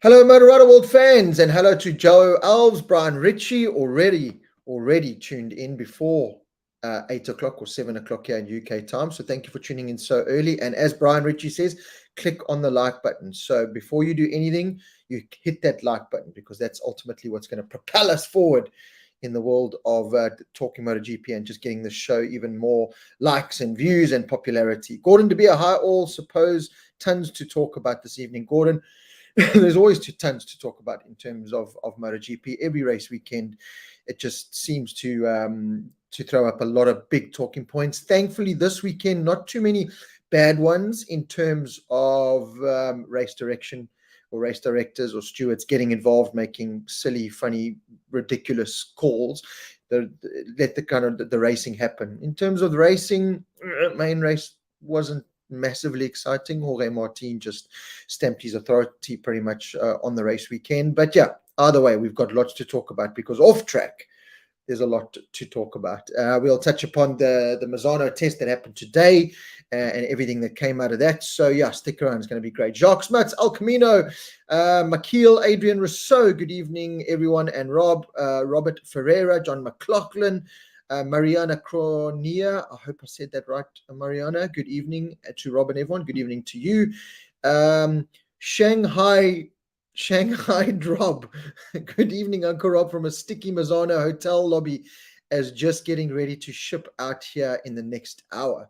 Hello, Motorada World fans, and hello to Joe Alves, Brian Ritchie, already tuned in before 8 o'clock or 7 o'clock here in UK time. So thank you for tuning in so early. And as Brian Ritchie says, click on the like button. So before you do anything, you hit that like button because that's ultimately what's going to propel us forward in the world of talking MotoGP and just getting the show even more likes and views and popularity. Gordon De Beer, hi all. Suppose tons to talk about this evening. Gordon, there's always tons to talk about in terms of MotoGP. Every race weekend, it just seems to throw up a lot of big talking points. Thankfully, this weekend, not too many bad ones in terms of race direction or race directors or stewards getting involved, making silly, funny, ridiculous calls. Let the racing happen. In terms of the racing, main race wasn't massively exciting. Jorge Martin just stamped his authority pretty much on the race weekend. But yeah, either way, we've got lots to talk about because off track, there's a lot to talk about. We'll touch upon the Misano test that happened today and everything that came out of that. So yeah, stick around. It's going to be great. Jacques Smuts, El Camino, Makil, Adrian Rousseau. Good evening, everyone. And Robert Ferreira, John McLaughlin, Mariana Cronia. I hope I said that right, Mariana. Good evening to Rob and everyone. Good evening to you. Shanghai Rob. Good evening, Uncle Rob, from a sticky Misano hotel lobby as just getting ready to ship out here in the next hour.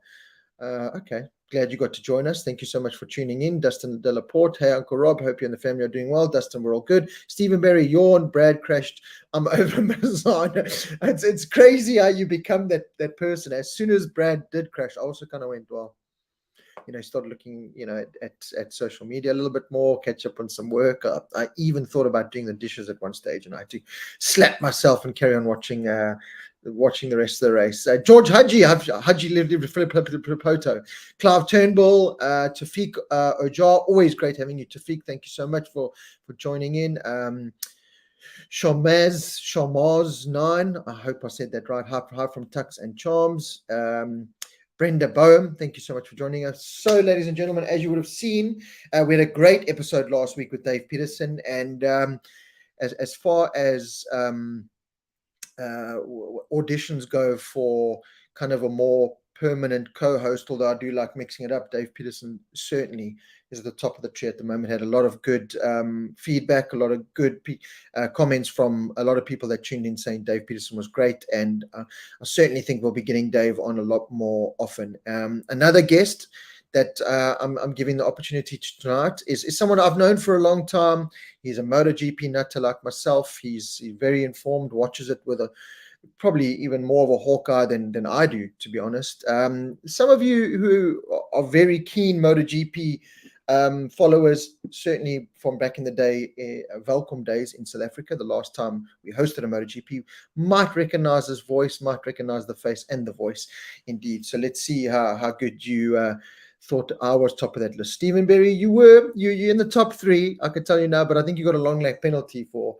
Okay. Glad you got to join us. Thank you so much for tuning in. Dustin Delaporte. Hey, Uncle Rob. Hope you and the family are doing well. Dustin, we're all good. Stephen Berry, yawn. Brad crashed. I'm over Misano. It's crazy how you become that person. As soon as Brad did crash, I also kind of went, well, started looking, at social media a little bit more, catch up on some work. I even thought about doing the dishes at one stage, and I had to slap myself and carry on watching the rest of the race. George Haji Poto, Clive Turnbull, Tafiq Ojar. Always great having you, Tafiq. Thank you so much for joining in. Shamaz 9. I hope I said that right. Hi from Tux and Charms. Brenda Boehm, thank you so much for joining us. So, ladies and gentlemen, as you would have seen, we had a great episode last week with Dave Peterson. And as far as auditions go for kind of a more permanent co-host, although I do like mixing it up, Dave Peterson certainly is at the top of the tree at the moment. Had a lot of good feedback, a lot of good comments from a lot of people that tuned in saying Dave Peterson was great, and I certainly think we'll be getting Dave on a lot more often. Another guest that I'm giving the opportunity to tonight is someone I've known for a long time. He's a MotoGP nutter like myself. He's very informed, watches it with probably even more of a hawk eye than I do, to be honest. Some of you who are very keen MotoGP followers, certainly from back in the day, Welcome days in South Africa, the last time we hosted a MotoGP, might recognize his voice, might recognize the face and the voice indeed. So let's see how good you thought I was top of that list. Stephen Berry, you're in the top 3, I can tell you now, but I think you got a long lap penalty for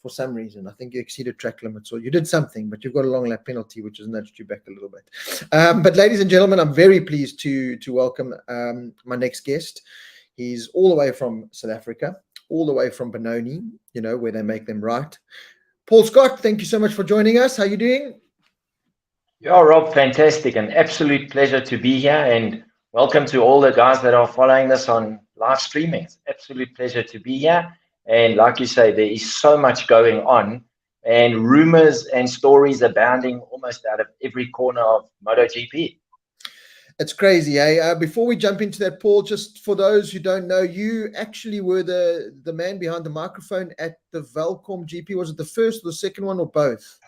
some reason. I think you exceeded track limits, or you did something, but you've got a long lap penalty, which has nudged you back a little bit. But ladies and gentlemen, I'm very pleased to welcome my next guest. He's all the way from South Africa, all the way from Benoni, where they make them right. Paul Scott, thank you so much for joining us. How are you doing? Yeah, Rob, fantastic. An absolute pleasure to be here, and welcome to all the guys that are following this on live streaming. It's absolute pleasure to be here. And like you say, there is so much going on, and rumors and stories abounding almost out of every corner of MotoGP. It's crazy, eh? Before we jump into that, Paul, just for those who don't know, you actually were the man behind the microphone at the Welcome GP. Was it the first or the second one, or both?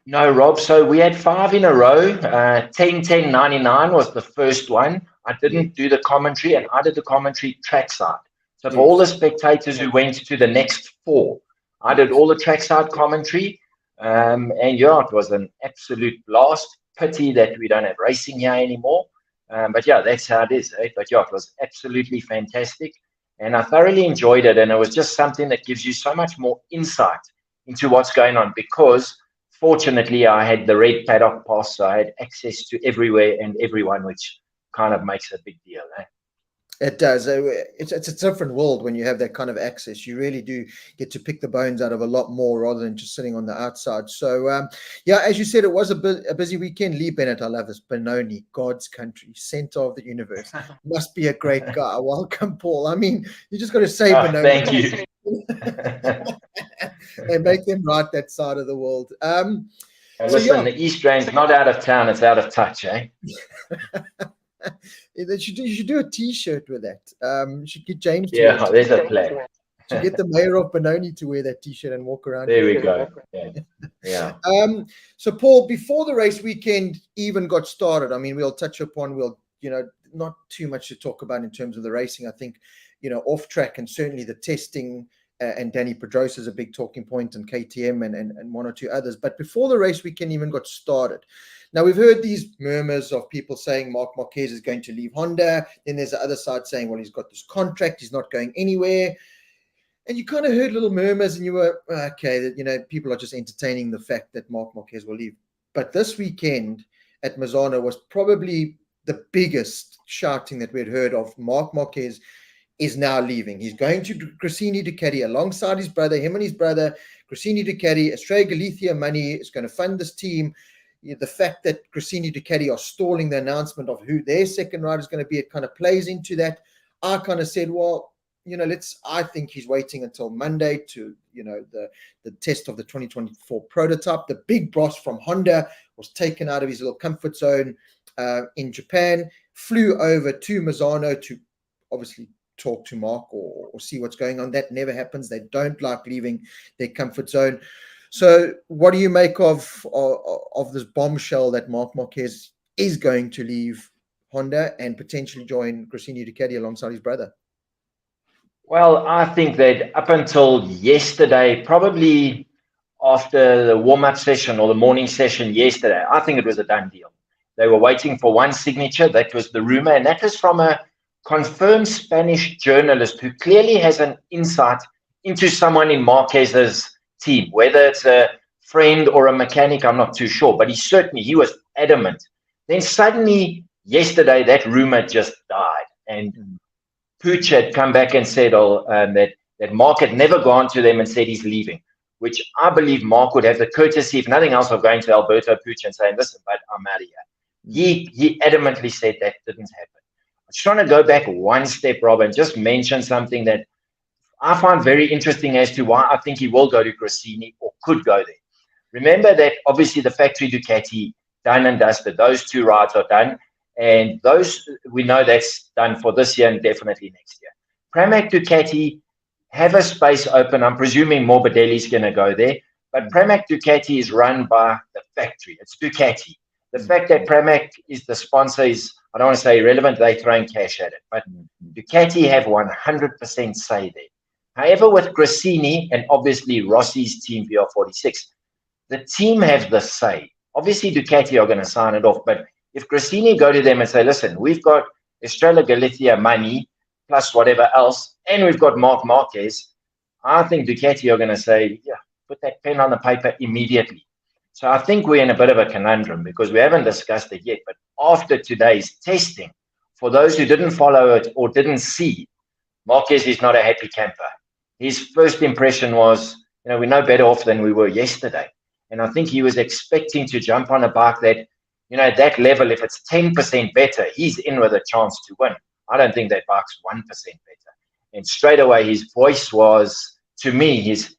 No, Rob. So we had 5 in a row. 10-10-99 was the first one. I didn't do the commentary, and I did the commentary trackside. So for all the spectators who went to the next 4, I did all the trackside commentary. And yeah, it was an absolute blast. Pity that we don't have racing here anymore. But yeah, that's how it is. Eh? But yeah, it was absolutely fantastic. And I thoroughly enjoyed it. And it was just something that gives you so much more insight into what's going on, because fortunately I had the red paddock pass, so I had access to everywhere and everyone, which kind of makes a big deal. Eh? It does. It's a different world when you have that kind of access. You really do get to pick the bones out of a lot more rather than just sitting on the outside. So, yeah, as you said, it was a busy weekend. Lee Bennett, I love this. Benoni, God's country, center of the universe. Must be a great guy. Welcome, Paul. I mean, you just got to say Benoni. Thank you. And make them right that side of the world. Listen, the East Rand's not out of town; it's out of touch, eh? You should do a T-shirt with that. You should get James to Yeah, there's a plan. To get the mayor of Benoni to wear that T-shirt and walk around. There we go. Yeah. So, Paul, before the race weekend even got started, I mean, we'll touch upon, not too much to talk about in terms of the racing. I think, off track and certainly the testing and Danny Pedrosa is a big talking point, and KTM and one or two others. But before the race weekend even got started, now we've heard these murmurs of people saying Marc Marquez is going to leave Honda. Then there's the other side saying, well, he's got this contract, he's not going anywhere. And you kind of heard little murmurs, and you were, okay, that people are just entertaining the fact that Marc Marquez will leave. But this weekend at Misano was probably the biggest shouting that we'd heard of. Marc Marquez is now leaving. He's going to Gresini Ducati alongside his brother, him and his brother. Gresini Ducati, Estrella Galicia money is going to fund this team. The fact that Gresini Ducati are stalling the announcement of who their second rider is going to be, it kind of plays into that. I kind of said, well, I think he's waiting until Monday to, the test of the 2024 prototype. The big boss from Honda was taken out of his little comfort zone in Japan, flew over to Misano to obviously talk to Marc or see what's going on. That never happens. They don't like leaving their comfort zone. So what do you make of this bombshell that Marc Marquez is going to leave Honda and potentially join Gresini Ducati alongside his brother? Well, I think that up until yesterday, probably after the warm-up session or the morning session yesterday, I think it was a done deal. They were waiting for one signature. That was the rumor, and that was from a confirmed Spanish journalist who clearly has an insight into someone in Marquez's team, whether it's a friend or a mechanic, I'm not too sure, but he was adamant. Then suddenly yesterday that rumor just died, and Pooch had come back and said that Marc had never gone to them and said he's leaving, which I believe Marc would have the courtesy, if nothing else, of going to Alberto Pooch and saying, listen, but I'm out of here. He adamantly said that didn't happen. I'm just trying to go back one step, Rob, and just mention something that I find very interesting as to why I think he will go to Gresini or could go there. Remember that obviously the factory Ducati, done and dusted. Those two rides are done. And those, we know that's done for this year and definitely next year. Pramac Ducati have a space open. I'm presuming Morbidelli's going to go there. But Pramac Ducati is run by the factory. It's Ducati. The fact that Pramac is the sponsor is, I don't want to say irrelevant, they're throwing cash at it. But Ducati have 100% say there. However, with Gresini and obviously Rossi's team VR46, the team have the say. Obviously, Ducati are going to sign it off. But if Gresini go to them and say, listen, we've got Estrella Galicia money plus whatever else, and we've got Marc Marquez, I think Ducati are going to say, yeah, put that pen on the paper immediately. So I think we're in a bit of a conundrum because we haven't discussed it yet. But after today's testing, for those who didn't follow it or didn't see, Marquez is not a happy camper. His first impression was, we're no better off than we were yesterday. And I think he was expecting to jump on a bike that, at that level, if it's 10% better, he's in with a chance to win. I don't think that bike's 1% better. And straight away, his voice was, to me, his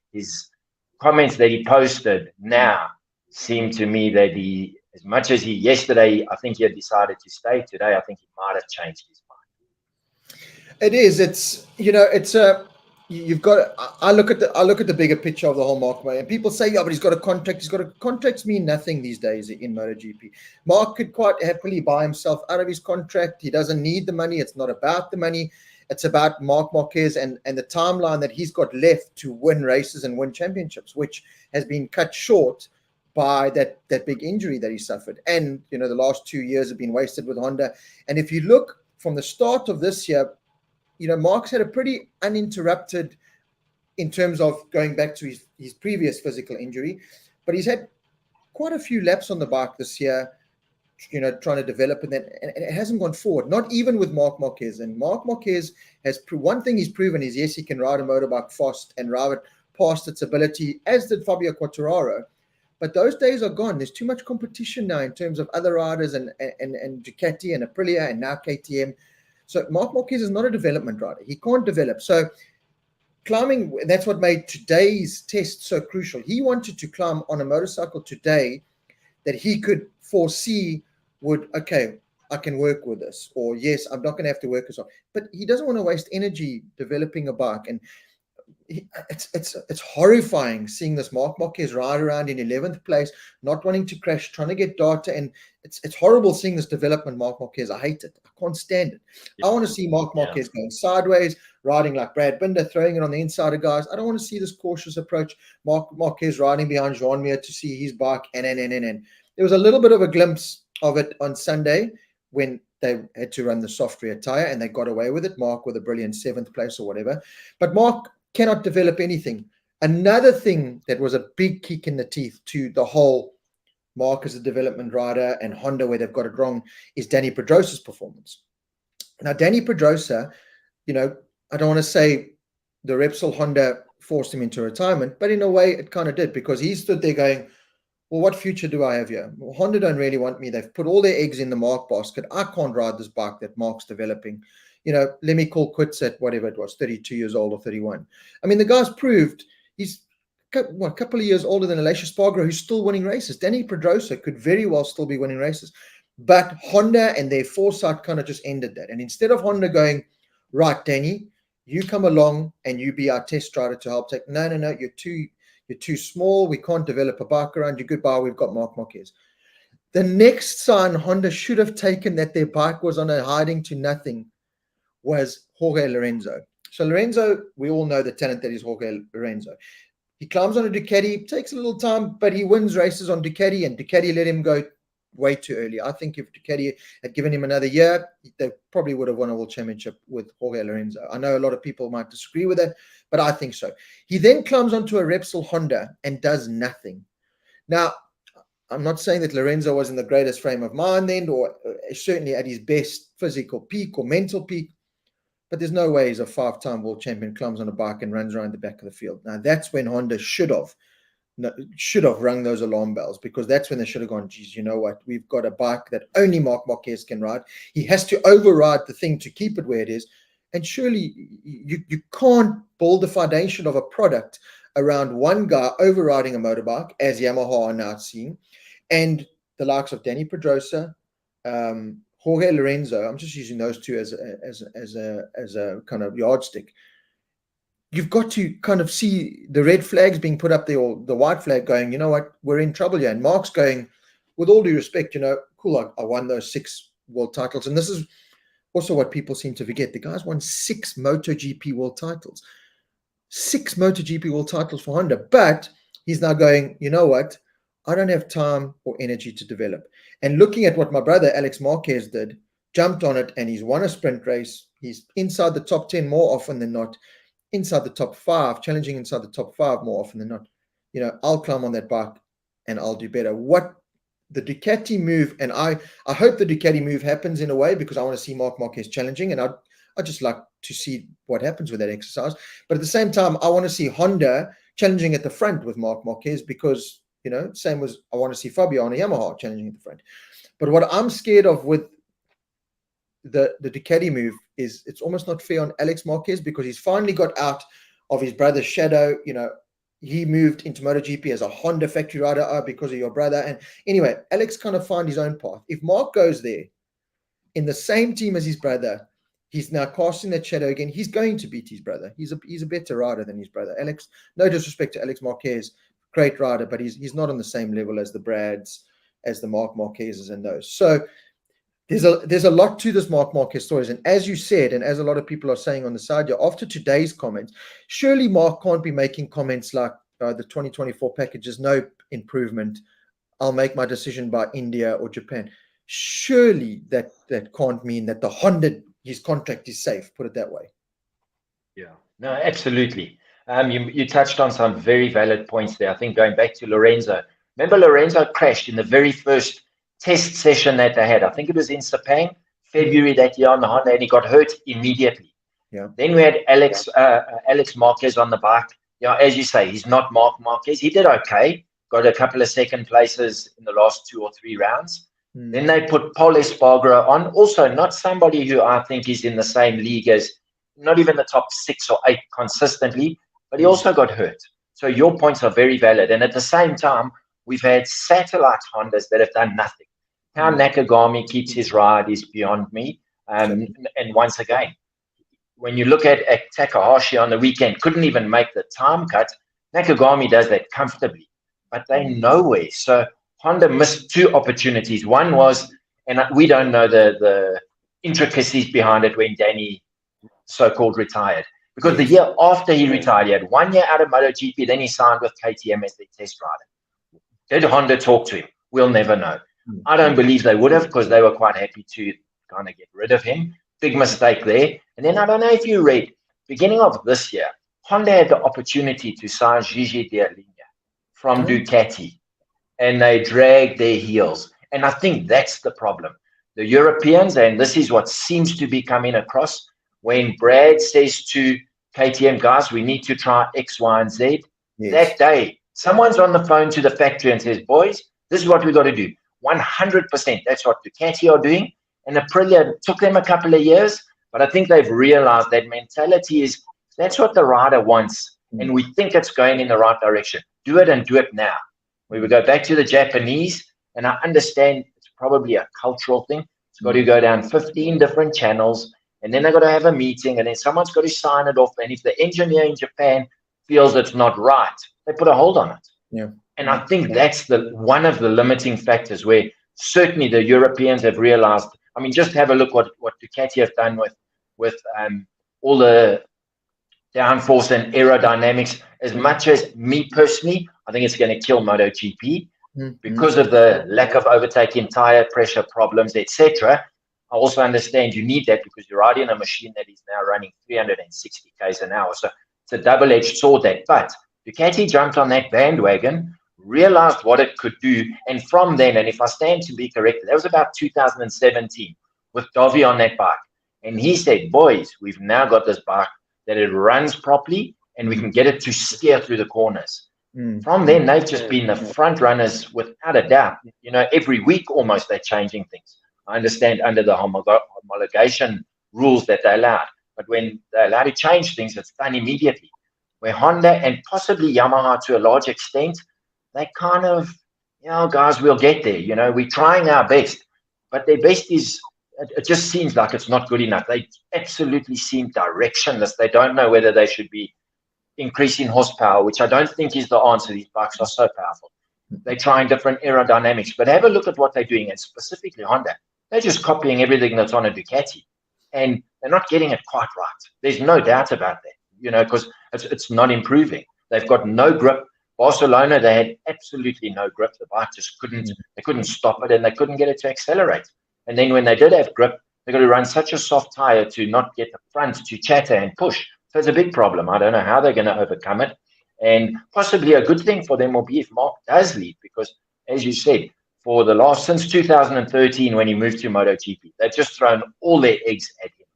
comments that he posted now seemed to me that he, as much as yesterday, I think he had decided to stay. Today, I think he might have changed his mind. It is. It's, you've got. I look at the bigger picture of the whole Marc, and people say, yeah, but he's got a contract. Contracts mean nothing these days in MotoGP. Marc could quite happily buy himself out of his contract. He doesn't need the money. It's not about the money. It's about Marc Marquez and the timeline that he's got left to win races and win championships, which has been cut short by that big injury that he suffered. And the last 2 years have been wasted with Honda. And if you look from the start of this year, Marc's had a pretty uninterrupted in terms of going back to his previous physical injury, but he's had quite a few laps on the bike this year trying to develop, and it hasn't gone forward. Not even with Marc Marquez. And Marc Marquez has one thing he's proven is, yes, he can ride a motorbike fast and ride it past its ability, as did Fabio Quartararo. But those days are gone. There's too much competition now in terms of other riders and Ducati and Aprilia and now KTM. So Marc Marquez is not a development rider. He can't develop. So climbing, that's what made today's test so crucial. He wanted to climb on a motorcycle today that he could foresee okay, I can work with this, or yes, I'm not going to have to work as hard. But he doesn't want to waste energy developing a bike. And it's horrifying seeing this Marc Marquez ride around in 11th place, not wanting to crash, trying to get data, and it's horrible seeing this development. Marc Marquez, I hate it. I can't stand it. Yeah. I want to see Marc Marquez going sideways, riding like Brad Binder, throwing it on the inside of guys. I don't want to see this cautious approach. Marc Marquez riding behind Jean Mir to see his bike, and there was a little bit of a glimpse of it on Sunday when they had to run the soft rear tire and they got away with it. Marc with a brilliant 7th place or whatever, but Marc cannot develop anything. Another thing that was a big kick in the teeth to the whole Marc as a development rider and Honda where they've got it wrong is Danny Pedrosa's performance. Now, Danny Pedrosa, I don't want to say the Repsol Honda forced him into retirement, but in a way it kind of did, because he stood there going, well, what future do I have here? Well, Honda don't really want me. They've put all their eggs in the Marc basket. I can't ride this bike that Marc's developing. Let me call quits at whatever it was, 32 years old or 31. I mean, the guy's proved he's a couple of years older than Aleix Espargaro, who's still winning races. Danny Pedrosa could very well still be winning races. But Honda and their foresight kind of just ended that. And instead of Honda going, right, Danny, you come along and you be our test rider to help take. No, you're too small. We can't develop a bike around you. Goodbye. We've got Marc Marquez. The next sign Honda should have taken that their bike was on a hiding to nothing was Jorge Lorenzo. So Lorenzo, we all know the talent that is Jorge Lorenzo. He climbs on a Ducati, takes a little time, but he wins races on Ducati, and Ducati let him go way too early. I think if Ducati had given him another year, they probably would have won a world championship with Jorge Lorenzo. I know a lot of people might disagree with that, but I think so. He then climbs onto a Repsol Honda and does nothing. Now, I'm not saying that Lorenzo was in the greatest frame of mind then, or certainly at his best physical peak or mental peak, but there's no way he's a 5-time world champion, climbs on a bike and runs around the back of the field. Now, that's when Honda should have rung those alarm bells, because that's when they should have gone, geez, you know what? We've got a bike that only Marc Marquez can ride. He has to override the thing to keep it where it is. And surely you can't build the foundation of a product around one guy overriding a motorbike, as Yamaha are now seeing, and the likes of Danny Pedrosa, Jorge Lorenzo. I'm just using those two as a kind of yardstick. You've got to kind of see the red flags being put up there, or the white flag going, you know what, we're in trouble here. And Marc's going, with all due respect, cool, I won those 6 world titles. And this is also what people seem to forget. The guy's won 6 MotoGP world titles. 6 MotoGP world titles for Honda. But he's now going, you know what, I don't have time or energy to develop. And looking at what my brother Alex Marquez did, jumped on it, and he's won a sprint race. He's inside the top 10 more often than not. Inside the top 5, challenging inside the top 5 more often than not. I'll climb on that bike and I'll do better. What the Ducati move, and I hope the Ducati move happens in a way, because I want to see Marc Marquez challenging, and I just like to see what happens with that exercise. But at the same time, I want to see Honda challenging at the front with Marc Marquez, because, same as I want to see Fabio on a Yamaha challenging at the front. But what I'm scared of with the Ducati move is it's almost not fair on Alex Marquez, because he's finally got out of his brother's shadow. He moved into MotoGP as a Honda factory rider because of your brother. And anyway, Alex kind of found his own path. If Marc goes there in the same team as his brother, he's now casting that shadow again. He's going to beat his brother. He's a better rider than his brother. Alex, no disrespect to Alex Marquez, great rider, but he's not on the same level as the Brads, as the Marc Marquezes and those. So there's a lot to this Marc Marquez stories. And as you said, and as a lot of people are saying on the side here, after today's comments, surely Marc can't be making comments like the 2024 package is no improvement. I'll make my decision by India or Japan. Surely that can't mean that the Honda, his contract is safe, put it that way. Yeah, no, absolutely. You touched on some very valid points there. I think going back to Lorenzo, remember Lorenzo crashed in the very first test session that they had. I think it was in Sepang, February that year on the Honda, and he got hurt immediately. Yeah. Then we had Alex Marquez on the bike. As you say, he's not Marc Marquez. He did okay, got a couple of second places in the last 2 or 3 rounds. Then they put Pol Espargaro on, also not somebody who I think is in the same league as, not even the top 6 or 8 consistently, but he also got hurt. So your points are very valid. And at the same time, we've had satellite Hondas that have done nothing. How Nakagami keeps his ride is beyond me. And once again, when you look at Takahashi on the weekend, couldn't even make the time cut. Nakagami does that comfortably, but they're nowhere. So Honda missed 2 opportunities. One was, and we don't know the intricacies behind it when Danny so-called retired. Because the year after he retired, he had 1 year out of MotoGP, then he signed with KTM as their test rider. Did Honda talk to him? We'll never know. I don't believe they would have, because they were quite happy to kind of get rid of him. Big mistake there. And then I don't know if you read, beginning of this year, Honda had the opportunity to sign Gigi D'Alenia from Ducati, and they dragged their heels. And I think that's the problem. The Europeans, and this is what seems to be coming across, when Brad says to KTM, guys, we need to try X, Y, and Z, that day, someone's on the phone to the factory and says, boys, this is what we got to do. 100%. That's what Ducati are doing. And Aprilia took them a couple of years, but I think they've realized that mentality is, that's what the rider wants, and we think it's going in the right direction. Do it, and do it now. We would go back to the Japanese, and I understand it's probably a cultural thing. It's got to go down 15 different channels, and then they've got to have a meeting, and then someone's got to sign it off. And if the engineer in Japan feels it's not right, they put a hold on it. Yeah. And I think that's one of the limiting factors where certainly the Europeans have realized. I mean, just have a look what Ducati have done with all the downforce and aerodynamics. As much as me personally, I think it's going to kill MotoGP because of the lack of overtaking, tire pressure problems, etc. I also understand you need that because you're riding a machine that is now running 360 k's an hour. So it's a double-edged sword that. But Ducati jumped on that bandwagon, realized what it could do, and from then, and if I stand to be corrected, that was about 2017 with Dovi on that bike, and he said, boys, we've now got this bike that it runs properly and we can get it to steer through the corners. From then, they've just been the front runners without a doubt. Every week almost they're changing things. I understand under the homologation rules that they allowed, but when they're allowed to change things, it's done immediately. Where Honda and possibly Yamaha to a large extent, they kind of, guys, we'll get there. We're trying our best, but their best is, it just seems like it's not good enough. They absolutely seem directionless. They don't know whether they should be increasing horsepower, which I don't think is the answer. These bikes are so powerful. They're trying different aerodynamics, but have a look at what they're doing, and specifically Honda. They're just copying everything that's on a Ducati, and they're not getting it quite right. There's no doubt about that, because it's not improving. They've got no grip. Barcelona, they had absolutely no grip. The bike just couldn't stop it, and they couldn't get it to accelerate. And then when they did have grip, they've got to run such a soft tire to not get the front to chatter and push. So it's a big problem. I don't know how they're going to overcome it. And possibly a good thing for them will be if Marc does leave, because, as you said, since 2013, when he moved to MotoGP, they've just thrown all their eggs at him.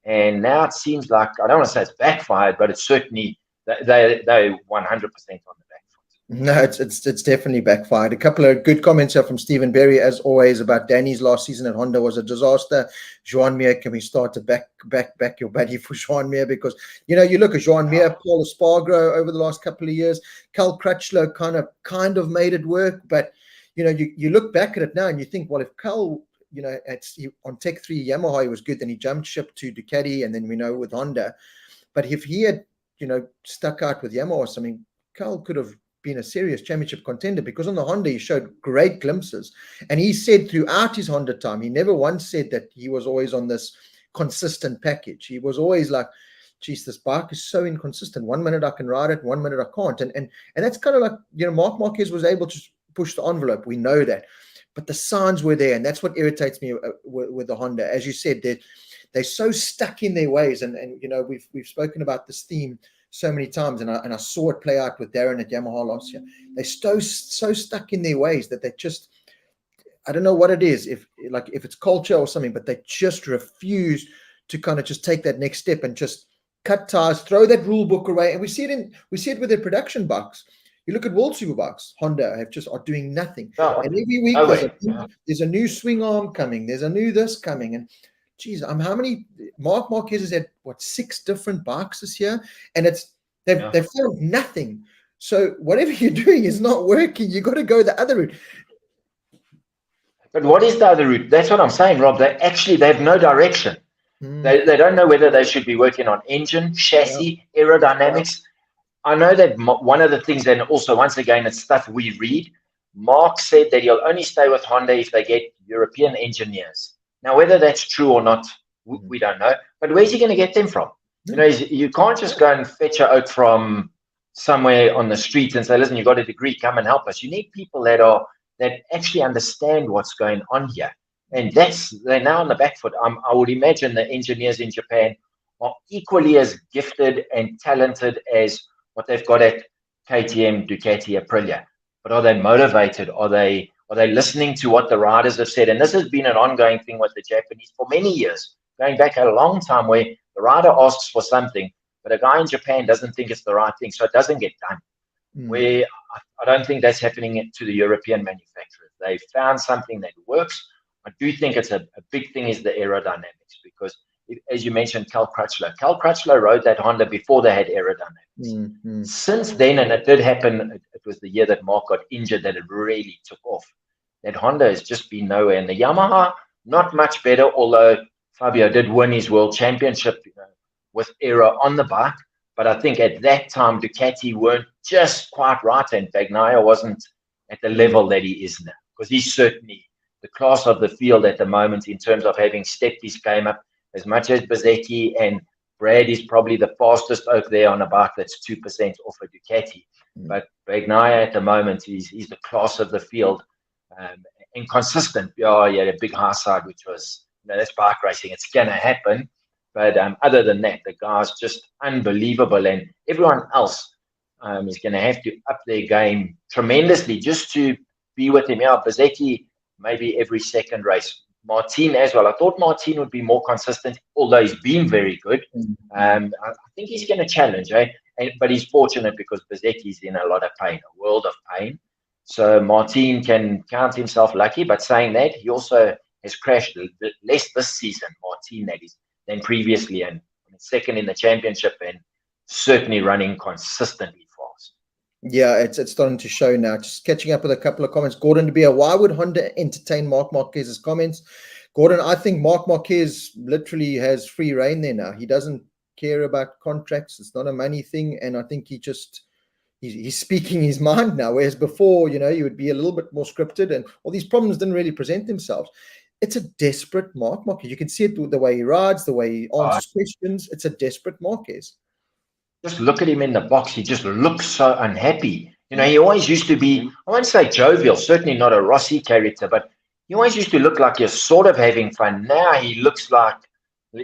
And now it seems like, I don't want to say it's backfired, but it's certainly, they're 100% on the back foot. No, it's definitely backfired. A couple of good comments here from Stephen Berry, as always, about Danny's last season at Honda was a disaster. Joan Mir, can we start to back your buddy for Joan Mir? Because, you look at Joan Mir, Pol Espargaro over the last couple of years, Cal Crutchlow kind of made it work. But, you look back at it now and you think, well, if Cal, on Tech 3 Yamaha, he was good, then he jumped ship to Ducati, and then we know with Honda. But if he had, stuck out with Yamaha or something, Cal could have been a serious championship contender, because on the Honda he showed great glimpses, and he said throughout his Honda time, he never once said that he was always on this consistent package. He was always like, geez, this bike is so inconsistent. 1 minute I can ride it, 1 minute I can't. And that's kind of like, Marc Marquez was able to push the envelope. We know that, but the signs were there, and that's what irritates me with the Honda. As you said, they're so stuck in their ways, and we've spoken about this theme so many times, and I saw it play out with Darren at Yamaha last year. They're so stuck in their ways that they just, I don't know what it is, if it's culture or something, but they just refuse to kind of just take that next step and just cut ties, throw that rule book away. And we see it with their production bikes. You look at World Superbikes, Honda are doing nothing. No, And every week there's a new swing arm coming, there's a new this coming. And geez, how many Marc Marquez has had 6 different bikes this year, and they've found nothing. So whatever you're doing is not working. You got to go the other route. But what is the other route? That's what I'm saying, Rob. They have no direction. They don't know whether they should be working on engine, chassis, aerodynamics. I know that one of the things, and also once again, it's stuff we read. Mark said that he'll only stay with Honda if they get European engineers. Now, whether that's true or not, we don't know. But where's he going to get them from? You know, you can't just go and fetch a oak from somewhere on the street and say, listen, you've got a degree, come and help us. You need people that actually understand what's going on here. And they're now on the back foot. I would imagine the engineers in Japan are equally as gifted and talented as what they've got at KTM, Ducati, Aprilia. But are they motivated? Are they listening to what the riders have said? And this has been an ongoing thing with the Japanese for many years, going back a long time, where the rider asks for something, but a guy in Japan doesn't think it's the right thing, so it doesn't get done. Where I don't think that's happening to the European manufacturers. They've found something that works. I do think it's a big thing is the aerodynamics, because as you mentioned, Cal Crutchlow rode that Honda before they had aerodynamics. Since then, and it did happen, it was the year that Mark got injured that it really took off. That Honda has just been nowhere. And the Yamaha, not much better, although Fabio did win his world championship with aero on the bike. But I think at that time, Ducati weren't just quite right, and Bagnaia wasn't at the level that he is now, because he's certainly the class of the field at the moment in terms of having stepped his game up. As much as Bezzecchi and Brad is probably the fastest oak there on a bike that's 2% off a Ducati. But Bagnaia at the moment, he's the class of the field, and consistent. Yeah, he had a big high side, which was, that's bike racing. It's going to happen. But other than that, the guy's just unbelievable. And everyone else is going to have to up their game tremendously just to be with him. Yeah, Bezzecchi, maybe every second race. Martin as well. I thought Martin would be more consistent, although he's been very good. I think he's going to challenge, but he's fortunate because Bezzecchi's in a lot of pain, a world of pain. So Martin can count himself lucky, but saying that, he also has crashed less this season, Martin, that is, than previously, and second in the championship, and certainly running consistently fast. Yeah, it's starting to show now. Just catching up with a couple of comments. Gordon De Beer, why would Honda entertain Marc Marquez's comments? Gordon, I think Marc Marquez literally has free reign there now. He doesn't care about contracts. It's not a money thing. And I think he's speaking his mind now. Whereas before, you would be a little bit more scripted and all these problems didn't really present themselves. It's a desperate Marc Marquez. You can see it with the way he rides, the way he answers questions. It's a desperate Marquez. Just look at him in the box. He just looks so unhappy. He always used to be, I won't say jovial, certainly not a Rossi character, but he always used to look like he's sort of having fun. Now he looks like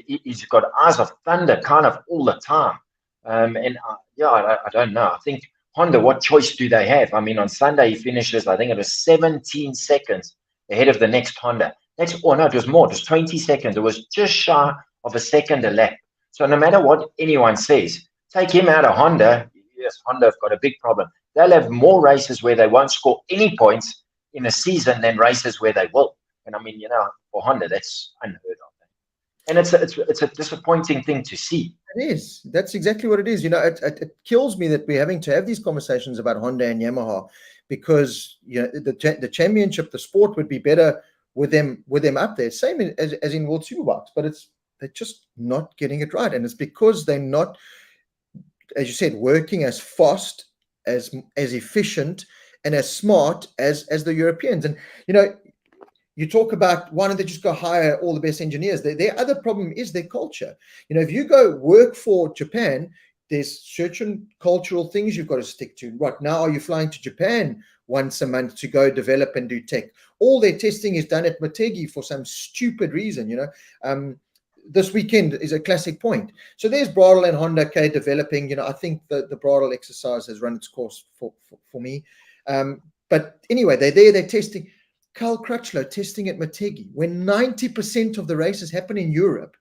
he's got eyes of thunder kind of all the time. I don't know. I think Honda, what choice do they have? I mean, on Sunday he finishes, I think it was 17 seconds ahead of the next Honda. It was more. It was 20 seconds. It was just shy of a second a lap. So no matter what anyone says, take him out of Honda. Yes, Honda have got a big problem. They'll have more races where they won't score any points in a season than races where they will. And I mean, for Honda, that's unheard of. And it's a disappointing thing to see. It is. That's exactly what it is. It kills me that we're having to have these conversations about Honda and Yamaha, because the championship, the sport would be better with them up there, same as in World Superbikes, but they're just not getting it right. And it's because they're not, as you said, working as fast, as efficient, and as smart as the Europeans. And you talk about why don't they just go hire all the best engineers? Their other problem is their culture. If you go work for Japan, there's certain cultural things you've got to stick to. Right now, are you flying to Japan once a month to go develop and do tech? All their testing is done at Motegi for some stupid reason. This weekend is a classic point. So there's Bradl and Honda developing. I think the Bradl exercise has run its course for me. But anyway, they're there, they're testing. Cal Crutchlow testing at Motegi when 90% of the races happen in Europe.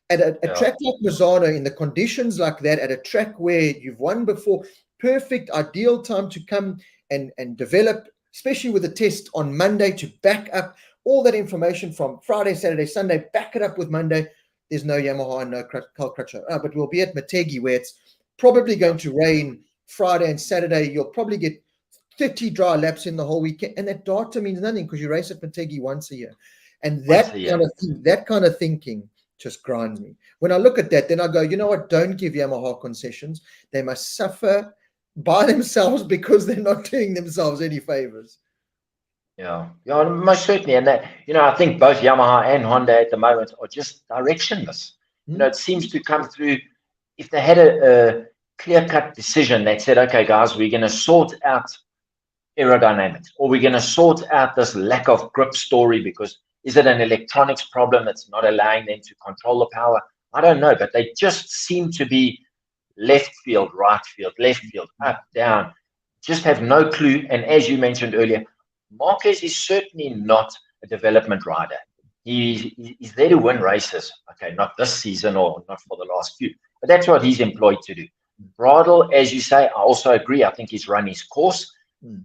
At a track like Misano, in the conditions like that, at a track where you've won before, perfect, ideal time to come and develop, especially with a test on Monday to back up all that information from Friday, Saturday, Sunday, back it up with Monday. There's no Yamaha and no Cal Crutchlow. But we'll be at Motegi where it's probably going to rain Friday and Saturday. You'll probably get 30 dry laps in the whole weekend. And that data means nothing because you race at Motegi once a year. And that kind of thinking just grinds me. When I look at that, then I go, you know what? Don't give Yamaha concessions. They must suffer by themselves because they're not doing themselves any favors. Yeah, most certainly. And that, I think both Yamaha and Honda at the moment are just directionless. It seems to come through. If they had a clear-cut decision that said, okay, guys, we're going to sort out aerodynamics, or we're going to sort out this lack of grip story because is it an electronics problem that's not allowing them to control the power? I don't know, but they just seem to be left field, right field, left field, up, down, just have no clue. And as you mentioned earlier, Marquez is certainly not a development rider. He's there to win races. Okay, not this season or not for the last few, but that's what he's employed to do. Bradle, as you say, I also agree. I think he's run his course.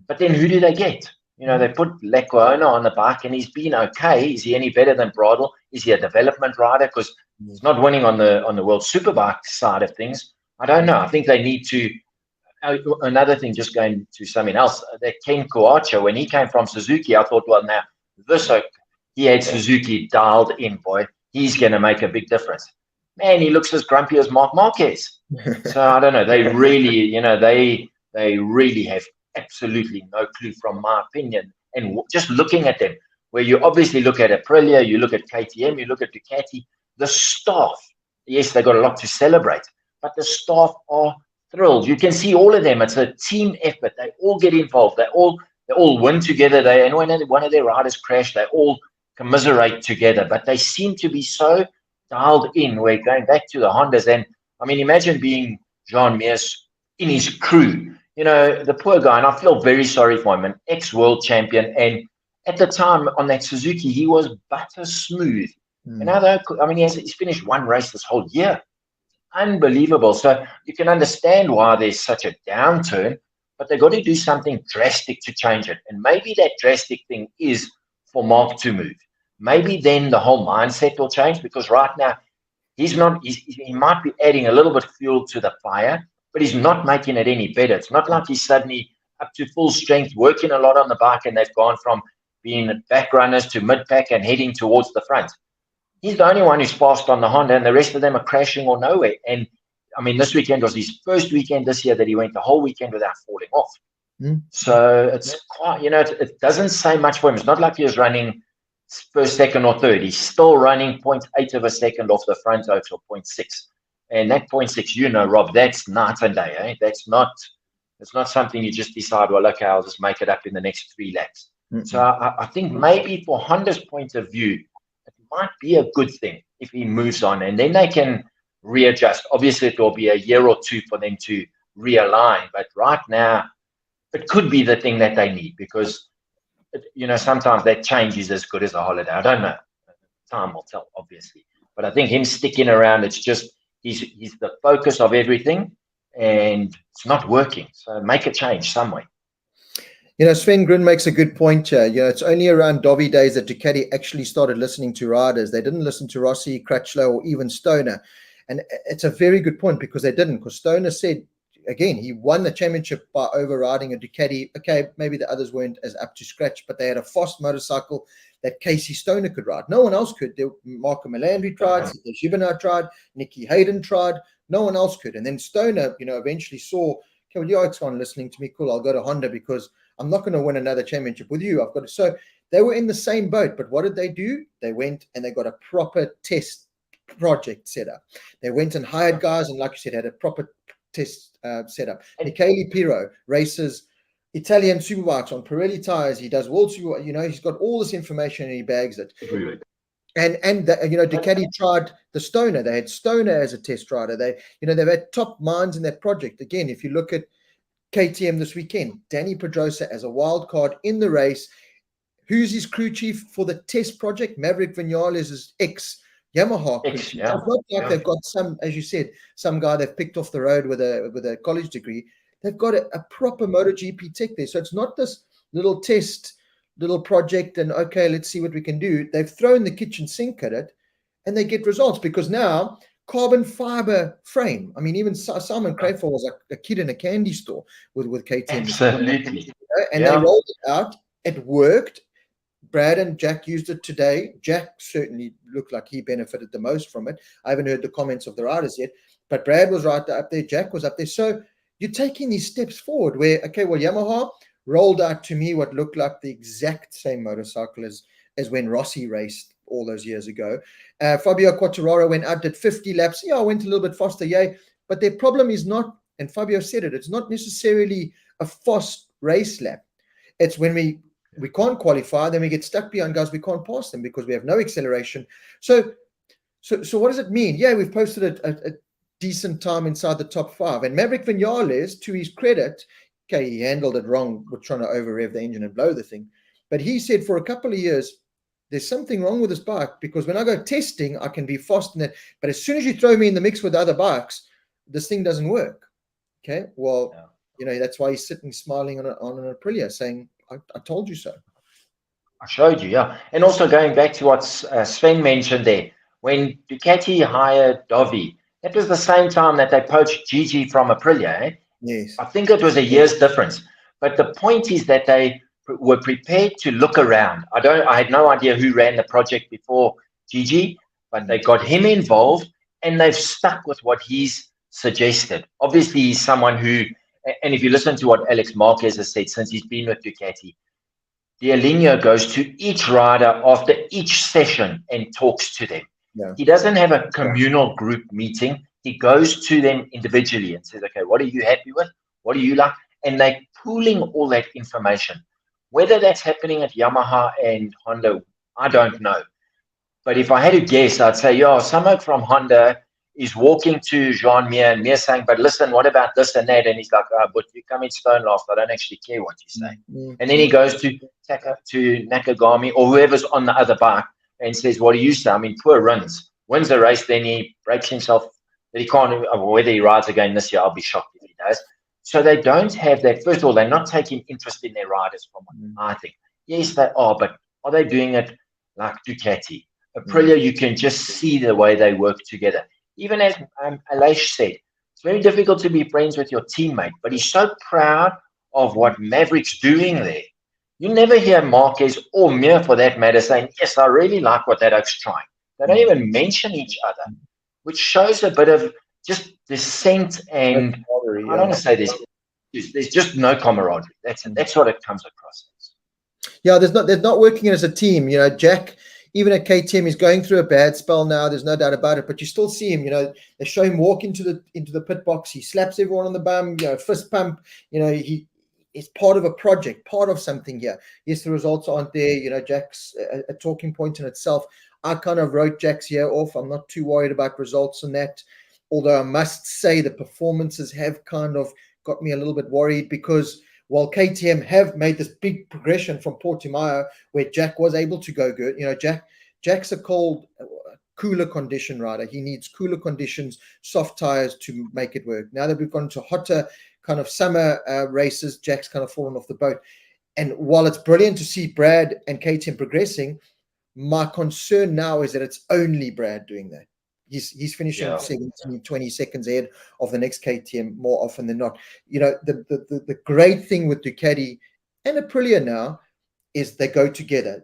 But then who do they get? They put Lecuona on the bike and he's been okay. Is he any better than Bradle? Is he a development rider? Because he's not winning on the World Superbike side of things. I don't know. I think they need to. Another thing, just going to something else, that Ken Koacha, when he came from Suzuki, I thought, well, now he had Suzuki dialed in, boy. He's going to make a big difference. Man, he looks as grumpy as Marc Marquez. So I don't know. They really, they really have absolutely no clue, from my opinion. And just looking at them, where you obviously look at Aprilia, you look at KTM, you look at Ducati, the staff, yes, they got a lot to celebrate, but the staff are thrilled. You can see all of them. It's a team effort. They all get involved. They all win together. And when one of their riders crash, they all commiserate together. But they seem to be so dialed in. We're going back to the Hondas. And I mean, imagine being Jean Mears in his crew. The poor guy, and I feel very sorry for him, an ex-world champion. And at the time on that Suzuki, he was butter smooth. And now, he's finished one race this whole year. Unbelievable. So you can understand why there's such a downturn, but they've got to do something drastic to change it. And maybe that drastic thing is for Mark to move. Maybe then the whole mindset will change, because right now he might be adding a little bit of fuel to the fire, but he's not making it any better. It's not like he's suddenly up to full strength, working a lot on the bike, and they've gone from being back runners to mid-pack and heading towards the front. He's the only one who's fast on the Honda, and the rest of them are crashing or nowhere. And I mean, this weekend was his first weekend this year that he went the whole weekend without falling off. So it's quite, it doesn't say much for him. It's not like he was running first, second, or third. He's still running 0.8 of a second off the front oaks, or 0.6. And that 0.6, Rob, that's night and day. Eh? It's not something you just decide, well, okay, I'll just make it up in the next 3 laps. So I think maybe for Honda's point of view, it might be a good thing if he moves on, and then they can readjust. Obviously, it will be a year or two for them to realign, but right now, it could be the thing that they need, because, sometimes that change is as good as a holiday. I don't know. Time will tell, obviously. But I think him sticking around, it's just, he's the focus of everything, and it's not working. So make a change some way. Sven Grin makes a good point here. It's only around Dobby days that Ducati actually started listening to riders. They didn't listen to Rossi, Crutchlow, or even Stoner. And it's a very good point, because they didn't. Because Stoner said, again, he won the championship by overriding a Ducati. Okay, maybe the others weren't as up to scratch, but they had a fast motorcycle that Casey Stoner could ride. No one else could. Marco Melandri tried, Gibernard tried, Nicky Hayden tried. No one else could. And then Stoner, eventually saw, okay, well, you're ex-con listening to me. Cool, I'll go to Honda, because I'm not going to win another championship with you. I've got to. So they were in the same boat. But what did they do? They went and they got a proper test project set up. They went and hired guys, and like you said, had a proper test set up. Michele Pirro races Italian superbikes on Pirelli tires. He does world super. He's got all this information and he bags it. And Ducati tried the Stoner. They had Stoner as a test rider. They've had top minds in that project. Again, if you look at KTM this weekend, Danny Pedrosa as a wild card in the race, Who's his crew chief for the test project? Maverick Vinales is ex-Yamaha crew chief. Yeah. It's not like they've got some, as you said, some guy they've picked off the road with a college degree. They've got a proper MotoGP tech there. So it's not this little project and, okay, let's see what we can do. They've thrown the kitchen sink at it and they get results because now carbon fiber frame. I mean, even Simon Crayford was like a kid in a candy store with KTM. Absolutely. And they rolled it out. It worked. Brad and Jack used it today. Jack certainly looked like he benefited the most from it. I haven't heard the comments of the riders yet, but Brad was right up there. Jack was up there. So you're taking these steps forward where, okay, well, Yamaha rolled out to me what looked like the exact same motorcycle as when Rossi raced all those years ago. Fabio Quartararo went out, did 50 laps. Yeah, I went a little bit faster, yay. But their problem is not, and Fabio said it, it's not necessarily a fast race lap. It's when we can't qualify, then we get stuck behind guys, we can't pass them because we have no acceleration. So what does it mean? Yeah, we've posted a decent time inside the top 5. And Maverick Vinales, to his credit, okay, he handled it wrong with trying to over-rev the engine and blow the thing. But he said for a couple of years, there's something wrong with this bike because when I go testing, I can be fast in it. But as soon as you throw me in the mix with other bikes, this thing doesn't work. Okay, well, that's why he's sitting smiling on an Aprilia saying, I told you so. I showed you, yeah. And also going back to what Sven mentioned there, when Ducati hired Dovi, that was the same time that they poached Gigi from Aprilia. Eh? Yes. I think it was a year's difference. But the point is that they were prepared to look around. I had no idea who ran the project before Gigi, but they got him involved and they've stuck with what he's suggested. Obviously, he's someone who, and if you listen to what Alex Marquez has said since he's been with Ducati, the Alineo goes to each rider after each session and talks to them. Yeah. He doesn't have a communal group meeting. He goes to them individually and says, okay, what are you happy with? What do you like? And they're pooling all that information. Whether that's happening at Yamaha and Honda, I don't know. But if I had to guess, I'd say, someone from Honda is walking to Jean Mir and Mir saying, but listen, what about this and that? And he's like, but you come in stone last. I don't actually care what you say. Mm-hmm. And then he goes to Nakagami or whoever's on the other bike and says, what do you say? I mean, poor wins the race, then he breaks himself that he can't, whether he rides again this year, I'll be shocked if he does. So they don't have that. First of all, they're not taking interest in their riders from what I think. Yes, they are, but are they doing it like Ducati? Aprilia, you can just see the way they work together. Even as Aleix said, it's very difficult to be friends with your teammate, but he's so proud of what Maverick's doing there. You never hear Marquez or Mir, for that matter, saying, yes, I really like what that oak's trying. They don't even mention each other, which shows a bit of just dissent and I don't want to say there's just no camaraderie. That's what it comes across as. Yeah, they're not working as a team. Jack, even at KTM, he's going through a bad spell now. There's no doubt about it. But you still see him. They show him walk into the pit box. He slaps everyone on the bum. Fist pump. He is part of a project, part of something here. Yes, the results aren't there. Jack's a talking point in itself. I kind of wrote Jack's year off. I'm not too worried about results and that. Although I must say the performances have kind of got me a little bit worried because while KTM have made this big progression from Portimao where Jack was able to go good, Jack's a cooler condition rider. He needs cooler conditions, soft tires to make it work. Now that we've gone to hotter kind of summer races, Jack's kind of fallen off the boat. And while it's brilliant to see Brad and KTM progressing, my concern now is that it's only Brad doing that. He's finishing 17, 20 seconds ahead of the next KTM more often than not. The great thing with Ducati and Aprilia now is they go together.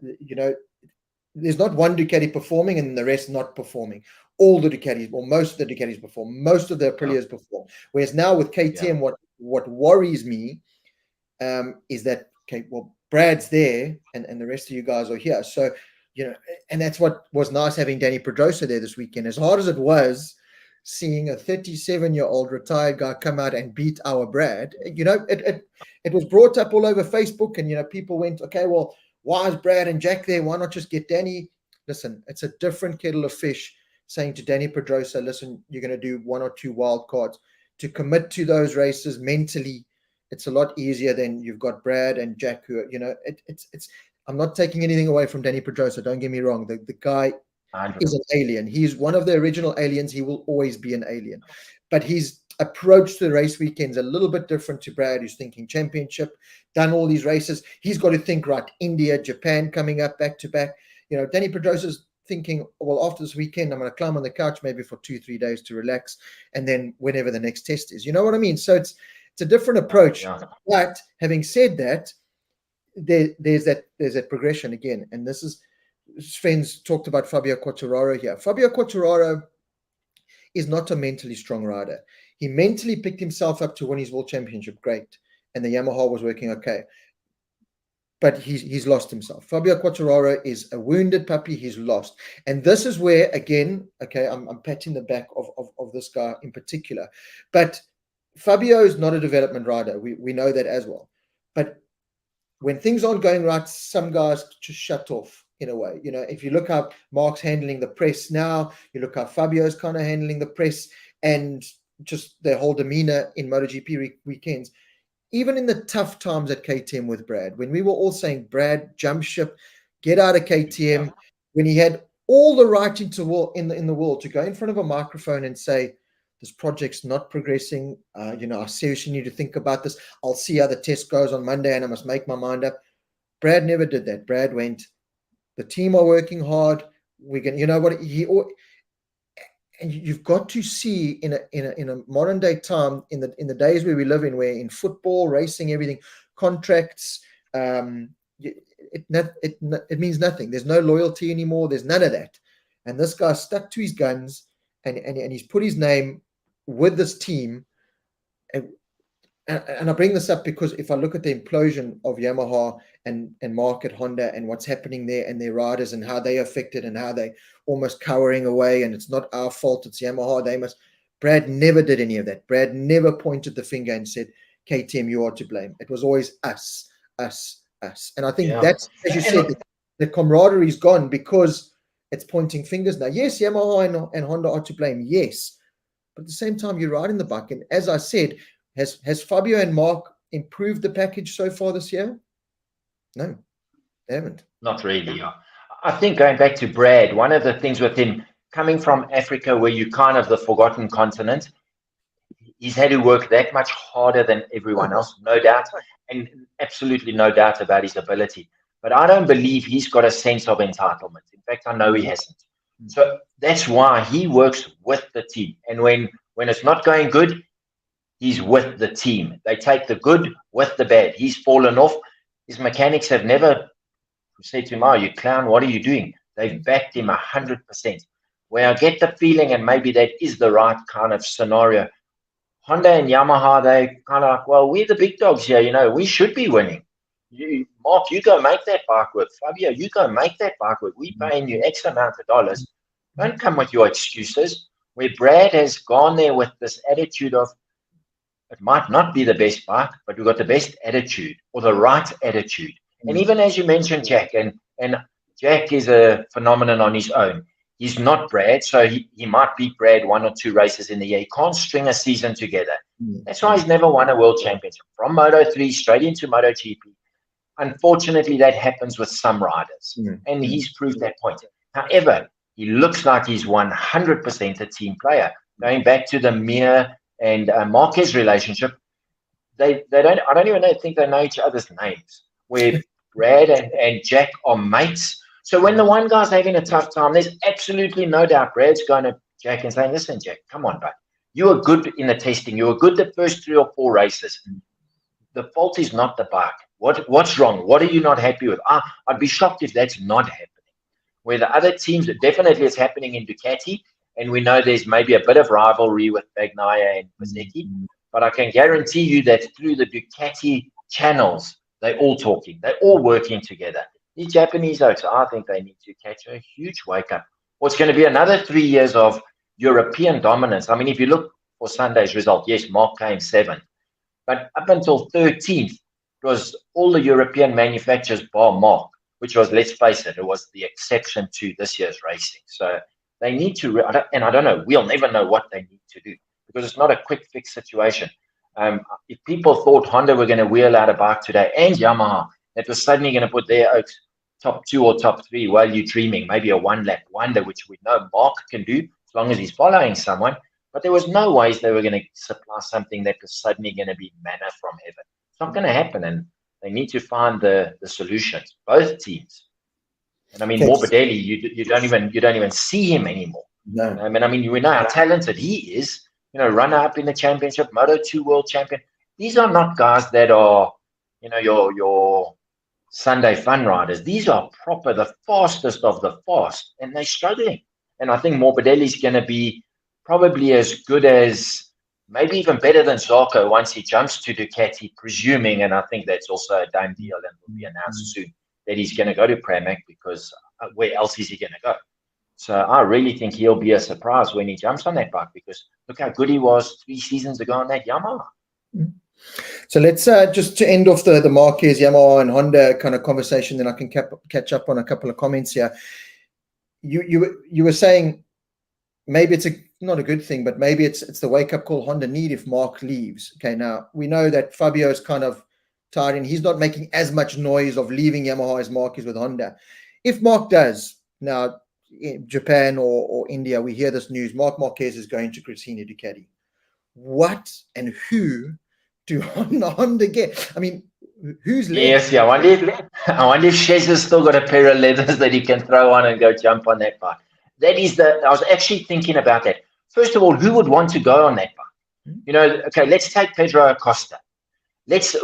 There's not one Ducati performing and the rest not performing. All the Ducatis, or most of the Ducatis perform. Most of the Aprilias perform. Whereas now with KTM, what worries me is that, okay, well, Brad's there and the rest of you guys are here. So, and that's what was nice having Danny Pedrosa there this weekend. As hard as it was seeing a 37-year-old retired guy come out and beat our Brad, it was brought up all over Facebook and, people went, okay, well, why is Brad and Jack there? Why not just get Danny? Listen, it's a different kettle of fish saying to Danny Pedrosa, listen, you're going to do 1 or 2 wild cards. To commit to those races mentally, it's a lot easier than you've got Brad and Jack who, I'm not taking anything away from Danny Pedrosa. Don't get me wrong. The guy 100. is an alien. He's one of the original aliens. He will always be an alien. But his approach to the race weekends a little bit different to Brad, who's thinking championship, done all these races. He's got to think, right, India, Japan coming up back to back. You know, Danny Pedrosa's thinking, well, after this weekend, I'm going to climb on the couch maybe for 2-3 days to relax, and then whenever the next test is. You know what I mean? So it's a different approach. Yeah. But having said that, there's that progression again. And this is, friends talked about Fabio Quartararo here. Fabio Quartararo is not a mentally strong rider. He mentally picked himself up to win his world championship, great, and the Yamaha was working okay. But he's lost himself. Fabio Quartararo is a wounded puppy. He's lost. And this is where, again, okay, I'm patting the back of this guy in particular. But Fabio is not a development rider. We know that as well. But when things aren't going right, some guys just shut off in a way. You know, if you look how Marc's handling the press now, you look how Fabio's kind of handling the press, and just their whole demeanor in MotoGP weekends. Even in the tough times at KTM with Brad, when we were all saying, Brad, jump ship, get out of KTM, when he had all the right in the world to go in front of a microphone and say, this project's not progressing, I seriously need to think about this. I'll see how the test goes on Monday and I must make my mind up. Brad never did that. Brad went, the team are working hard. We can, you know what, and you've got to see in a modern day time, in the days where we live in, where in football, racing, everything, contracts, it means nothing. There's no loyalty anymore. There's none of that. And this guy stuck to his guns, and he's put his name with this team. And I bring this up because if I look at the implosion of Yamaha and Marc at Honda and what's happening there and their riders and how they affected and how they almost cowering away, and it's not our fault, it's Yamaha, Brad never did any of that. Brad never pointed the finger and said, KTM, you are to blame. It was always us. And I think that's, as you said, the camaraderie is gone because it's pointing fingers now. Yes, Yamaha and Honda are to blame, yes. But at the same time, you're riding the bike. And as I said, has Fabio and Marc improved the package so far this year? No, they haven't. Not really. I think going back to Brad, one of the things with him coming from Africa, where you're kind of the forgotten continent, he's had to work that much harder than everyone else, no doubt, and absolutely no doubt about his ability. But I don't believe he's got a sense of entitlement. In fact, I know he hasn't. So that's why he works with the team. And when it's not going good, he's with the team. They take the good with the bad. He's fallen off. His mechanics have never said to him, oh, you clown, what are you doing? They've backed him 100%. Where I get the feeling, and maybe that is the right kind of scenario, Honda and Yamaha, they kind of like, well, we're the big dogs here, we should be winning. Marc, you go make that bike work. Fabio, you go make that bike work. We're paying you X amount of dollars. Don't come with your excuses. Where Brad has gone there with this attitude of, it might not be the best bike, but we've got the best attitude, or the right attitude. And even as you mentioned, Jack, and Jack is a phenomenon on his own. He's not Brad, so he might beat Brad 1 or 2 races in the year. He can't string a season together. That's why he's never won a world championship. From Moto3 straight into MotoGP. Unfortunately, that happens with some riders, and he's proved that point. However, he looks like he's 100% a team player. Going back to the Mir and Marquez relationship, they don't. I don't even think they know each other's names. Where Brad and Jack are mates. So when the one guy's having a tough time, there's absolutely no doubt Brad's going to Jack and saying, listen, Jack, come on, bud. You were good in the testing. You were good the first 3 or 4 races. The fault is not the bike. What's wrong? What are you not happy with? I'd be shocked if that's not happening. Where the other teams, definitely it's happening in Ducati, and we know there's maybe a bit of rivalry with Bagnaia and Mazecki, but I can guarantee you that through the Ducati channels, they're all talking. They're all working together. These Japanese oaks, I think they need to catch a huge wake-up. Well, it's going to be another 3 years of European dominance. I mean, if you look for Sunday's result, yes, Marc came 7th. But up until 13th, it was all the European manufacturers bar Marc, which was, let's face it, it was the exception to this year's racing. So they need to, and I don't know, we'll never know what they need to do because it's not a quick fix situation. If people thought Honda were going to wheel out a bike today and Yamaha that was suddenly going to put their oaks top 2 or top 3, well, you're dreaming. Maybe a one-lap wonder, which we know Mark can do as long as he's following someone. But there was no ways they were going to supply something that was suddenly going to be manna from heaven. It's not going to happen, and they need to find the solutions, both teams. And I mean, Morbidelli, you don't even see him anymore. No. I mean, we know how talented he is. Runner up in the championship, Moto2 world champion. These are not guys that are, your Sunday fun riders. These are proper, the fastest of the fast, and they're struggling. And I think Morbidelli's going to be probably as good as, maybe even better than Zarco once he jumps to Ducati, presuming, and I think that's also a done deal and will be announced soon, that he's going to go to Pramac, because where else is he going to go? So I really think he'll be a surprise when he jumps on that bike, because look how good he was 3 seasons ago on that Yamaha. So let's just to end off the Marquez, Yamaha and Honda kind of conversation, then I can catch up on a couple of comments here. You were saying maybe it's not a good thing, but maybe it's the wake-up call Honda need if Marc leaves. Okay, now we know that Fabio is kind of tired and he's not making as much noise of leaving Yamaha as Marc is with Honda. If Marc does, now in Japan or India, we hear this news, Marc Marquez is going to Cristina Ducati. What and who do Honda get? I mean, who's left? Yes, yeah. I wonder if Shez has still got a pair of leathers that he can throw on and go jump on that bike. I was actually thinking about that. First of all, who would want to go on that bike? Okay, let's take Pedro Acosta.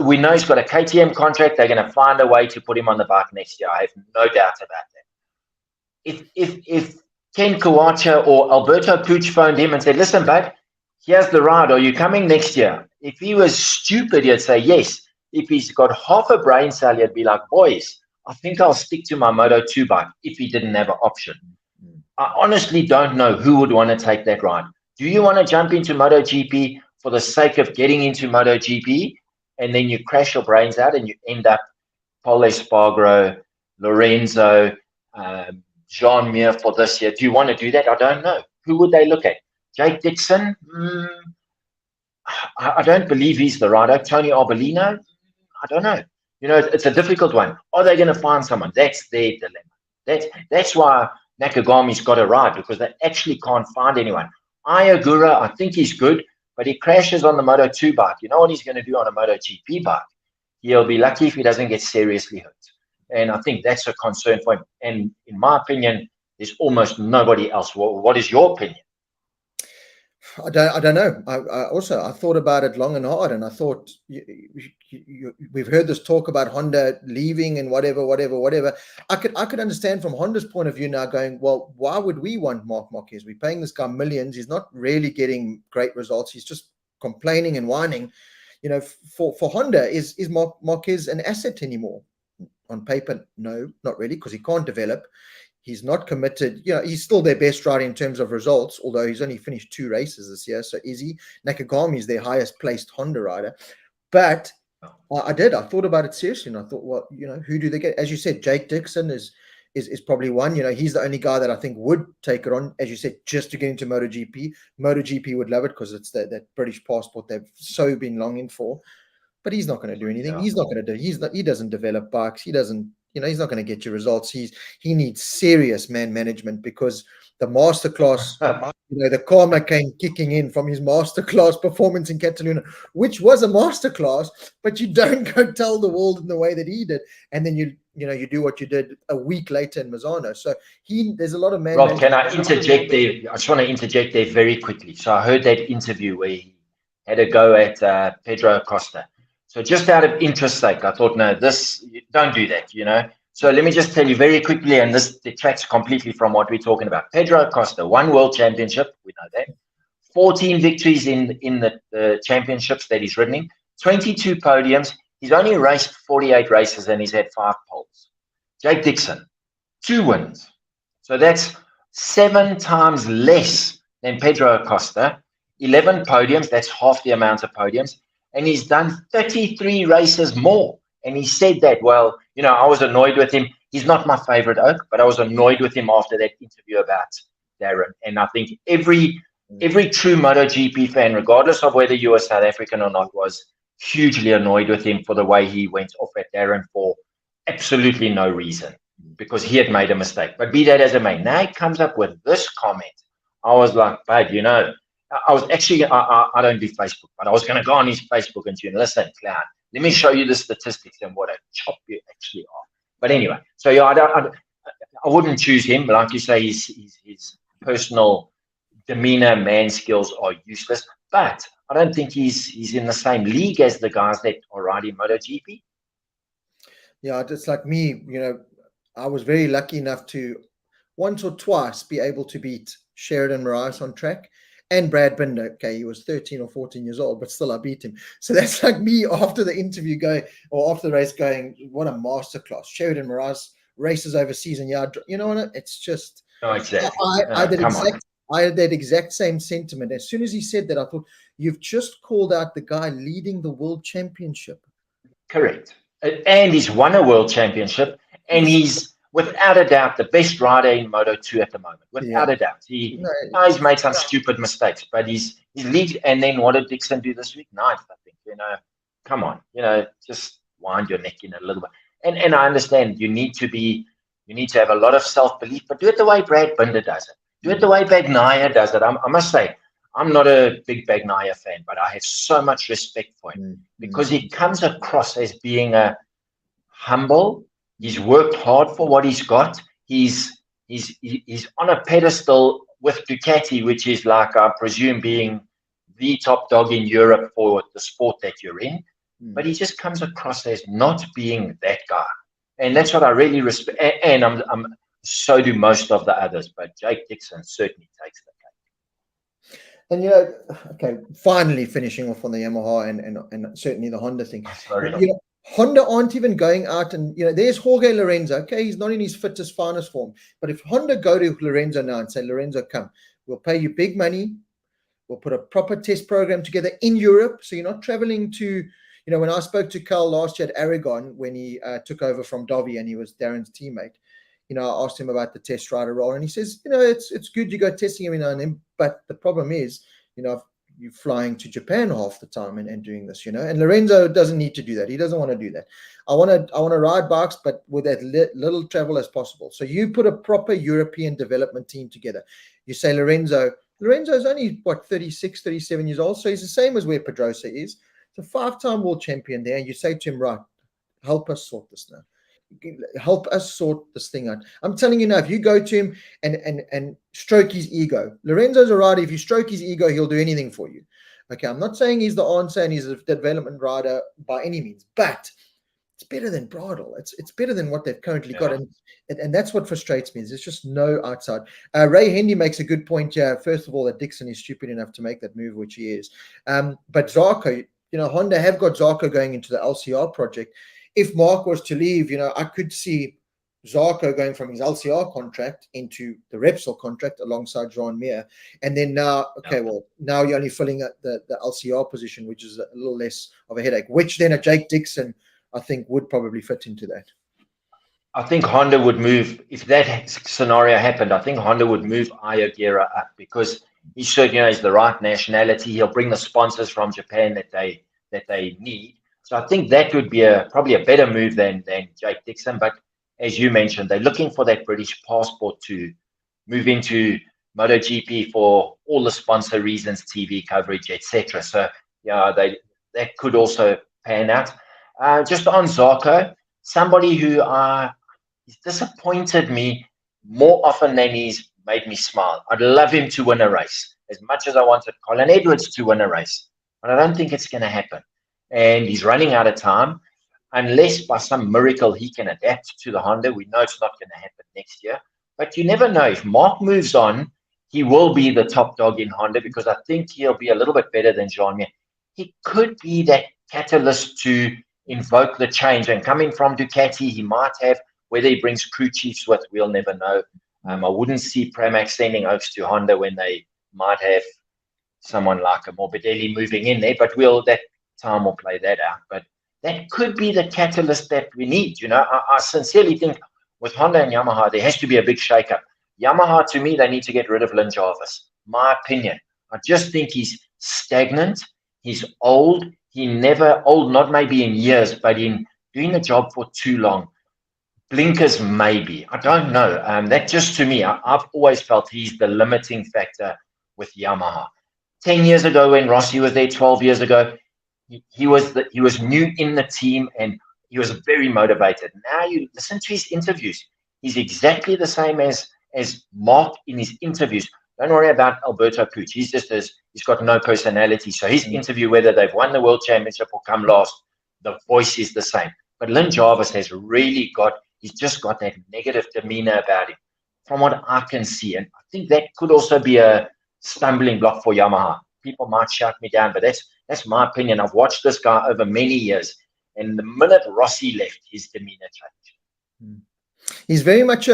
We know he's got a KTM contract. They're going to find a way to put him on the bike next year. I have no doubt about that. If Ken Kawacha or Alberto Puig phoned him and said, listen, bud, here's the ride. Are you coming next year? If he was stupid, he'd say yes. If he's got half a brain cell, he'd be like, boys, I think I'll stick to my Moto2 bike if he didn't have an option. I honestly don't know who would want to take that ride. Do you want to jump into MotoGP for the sake of getting into MotoGP, and then you crash your brains out and you end up Pol Espargaro, Lorenzo, Jean Mir for this year? Do you want to do that? I don't know. Who would they look at? Jake Dixon? I don't believe he's the rider. Tony Arbolino? I don't know. It's a difficult one. Are they going to find someone? That's their dilemma. That's why Nakagami's got a ride, because they actually can't find anyone. Ayagura, I think he's good, but he crashes on the Moto2 bike. You know what he's going to do on a MotoGP bike? He'll be lucky if he doesn't get seriously hurt. And I think that's a concern for him. And in my opinion, there's almost nobody else. What is your opinion? I don't know. I thought about it long and hard, and I thought we've heard this talk about Honda leaving and whatever. I could understand from Honda's point of view now, going, well, why would we want Marc Marquez? We're paying this guy millions. He's not really getting great results. He's just complaining and whining. For Honda, is Marc Marquez an asset anymore? On paper, no, not really, because he can't develop. He's not committed. He's still their best rider in terms of results, although he's only finished 2 races this year. So is he? Nakagami is their highest placed Honda rider. But I thought about it seriously, and I thought, well, who do they get? As you said, Jake Dixon is probably one. He's the only guy that I think would take it on, as you said, just to get into MotoGP. MotoGP would love it because it's that British passport they've so been longing for. But he's not going to do anything. He's not going to do. He doesn't develop bikes. He doesn't. He's not going to get you results. He needs serious man management, because the masterclass, the karma came kicking in from his masterclass performance in Catalunya, which was a masterclass, but you don't go tell the world in the way that he did, and then you do what you did a week later in Misano. So there's a lot of man. Rob, can I interject there? I just want to interject there very quickly. So I heard that interview where he had a go at Pedro Acosta. So just out of interest sake, I thought, no, don't do that, So let me just tell you very quickly, and this detracts completely from what we're talking about. Pedro Acosta, 1 world championship, we know that. 14 victories in the championships that he's ridden in. 22 podiums. He's only raced 48 races and he's had 5 poles. Jake Dixon, 2 wins. So that's 7 times less than Pedro Acosta. 11 podiums, that's half the amount of podiums. And he's done 33 races more. And he said that, well, I was annoyed with him. He's not my favorite oak, but I was annoyed with him after that interview about Darren. And I think every true MotoGP fan, regardless of whether you are South African or not, was hugely annoyed with him for the way he went off at Darren for absolutely no reason. because he had made a mistake. But be that as it may, now he comes up with this comment. I was like, bud, I was actually, I don't do Facebook, but I was going to go on his Facebook and say, listen, Clown, let me show you the statistics and what a chop you actually are. But anyway, so yeah, I wouldn't choose him. Like you say, his personal demeanor, man skills are useless. But I don't think he's in the same league as the guys that are riding MotoGP. Yeah, just like me, I was very lucky enough to once or twice be able to beat Sheridan Moraes on track and Brad Binder. Okay, he was 13 or 14 years old, but still I beat him. So that's like me after the interview going, or after the race going, what a masterclass. Sheridan Moraes races overseas and you know what? It's just, no, exactly. I had that exact same sentiment. As soon as he said that, I thought, you've just called out the guy leading the world championship. Correct. And he's won a world championship, and he's without a doubt the best rider in Moto2 at the moment. Without a doubt. He's made some stupid mistakes, but he's league. And then what did Dixon do this week? Ninth, I think. Come on, just wind your neck in a little bit. And I understand you need to have a lot of self-belief, but do it the way Brad Binder does it. Do it the way Bagnaia does it. I must say, I'm not a big Bagnaia fan, but I have so much respect for him because he comes across as being a humble. He's worked hard for what he's got. He's on a pedestal with Ducati, which is like, I presume, being the top dog in Europe for the sport that you're in. But he just comes across as not being that guy. And that's what I really respect. And so do most of the others. But Jake Dixon certainly takes the cake. And finally finishing off on the Yamaha and certainly the Honda thing. Honda aren't even going out and, there's Jorge Lorenzo. Okay, he's not in his fittest, finest form. But if Honda go to Lorenzo now and say, Lorenzo, come, we'll pay you big money. We'll put a proper test program together in Europe. So you're not traveling to, when I spoke to Carl last year at Aragon, when he took over from Dovi and he was Darren's teammate, I asked him about the test rider role, and he says, it's good you go testing every now and then, but the problem is, you're flying to Japan half the time and doing this, and Lorenzo doesn't need to do that. He doesn't want to do that. I want to ride bikes, but with that little travel as possible. So you put a proper European development team together. You say Lorenzo's only 36, 37 years old. So he's the same as where Pedrosa is. It's a 5-time world champion there. And you say to him, right, help us sort this now. Help us sort this thing out. I'm telling you now, if you go to him and stroke his ego, Lorenzo's a rider. If you stroke his ego, he'll do anything for you. Okay, I'm not saying he's the answer and he's a development rider by any means, but it's better than Bradle. It's better than what they've currently got, and that's what frustrates me. Is there's just no outside. Ray Hendy makes a good point here. First of all, that Dixon is stupid enough to make that move, which he is. But Zarco, Honda have got Zarco going into the LCR project. If Mark was to leave, I could see Zarco going from his LCR contract into the Repsol contract alongside Jean Mir. And then now you're only filling up the LCR position, which is a little less of a headache, which then a Jake Dixon, I think, would probably fit into that. I think Honda would move, if that scenario happened, I think Honda would move Ayogera up because he should, he's the right nationality. He'll bring the sponsors from Japan that they need. So I think that would be probably a better move than Jake Dixon. But as you mentioned, they're looking for that British passport to move into MotoGP for all the sponsor reasons, TV coverage, etc. So that could also pan out. Just on Zarco, somebody who he's disappointed me more often than he's made me smile. I'd love him to win a race as much as I wanted Colin Edwards to win a race, but I don't think it's going to happen. And he's running out of time. Unless by some miracle he can adapt to the Honda, we know it's not going to happen next year. But you never know. If Mark moves on, he will be the top dog in Honda because I think he'll be a little bit better than Jean Mir. He could be that catalyst to invoke the change. And coming from Ducati, he might have, whether he brings crew chiefs with, we'll never know. I wouldn't see Pramac sending Oaks to Honda when they might have someone like a Morbidelli moving in there, but that time will play that out. But that could be the catalyst that we need. I sincerely think with Honda and Yamaha, there has to be a big shakeup. Yamaha, to me, they need to get rid of Lynn Jarvis. My opinion. I just think he's stagnant. He's old. He never old, not maybe in years, but in doing the job for too long. blinkers, maybe. I don't know. That just to me, I've always felt he's the limiting factor with Yamaha. 10 years ago when Rossi was there, 12 years ago, he was new in the team and he was very motivated. Now you listen to his interviews. He's exactly the same as Mark in his interviews. Don't worry about Alberto Puig. He's got no personality. So his interview, whether they've won the World Championship or come last, the voice is the same. But Lynn Jarvis he's just got that negative demeanor about him, from what I can see. And I think that could also be a stumbling block for Yamaha. People might shout me down, but that's my opinion. I've watched this guy over many years, and the minute Rossi left, his demeanor changed. He's very much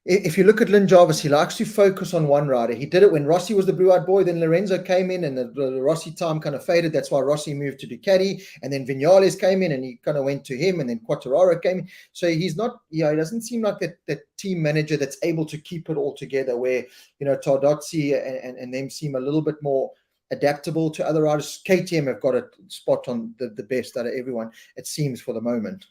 if you look at Lynn Jarvis, he likes to focus on one rider. He did it when Rossi was the blue-eyed boy. Then Lorenzo came in, and the Rossi time kind of faded. That's why Rossi moved to Ducati, and then Vinales came in, and he kind of went to him, and then Quartararo came in. So he's not, he doesn't seem like that team manager that's able to keep it all together. Where Tardozzi and them seem a little bit more adaptable to other riders. KTM have got a spot on the best out of everyone, it seems, for the moment.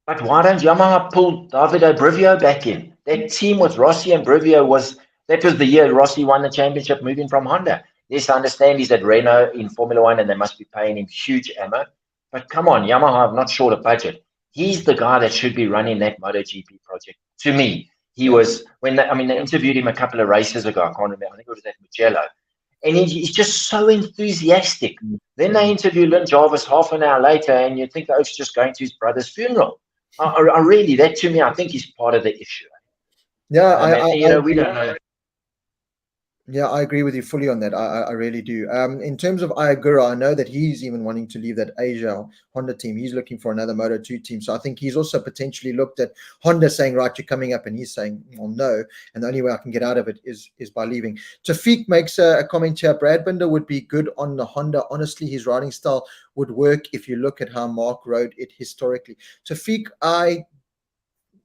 But why don't Yamaha pull Davide Brivio back in? That team with Rossi and Brivio was the year Rossi won the championship moving from Honda. Yes, I understand he's at Renault in Formula One and they must be paying him huge ammo. But come on, Yamaha have not short of budget. He's the guy that should be running that MotoGP project. To me, he was, they interviewed him a couple of races ago. I can't remember. I think it was at Mugello. And he's just so enthusiastic. Then they interview Lynn Jarvis half an hour later, and you think the oak's just going to his brother's funeral. I really, that to me, I think is part of the issue. Yeah, we don't know. Yeah, I agree with you fully on that. I really do. In terms of Ayagura, I know that he's even wanting to leave that Asia Honda team. He's looking for another Moto2 team. So I think he's also potentially looked at Honda saying, right, you're coming up. And he's saying, well, no. And the only way I can get out of it is by leaving. Tafiq makes a comment here. Brad Binder would be good on the Honda. Honestly, his riding style would work if you look at how Mark rode it historically. Tafiq, I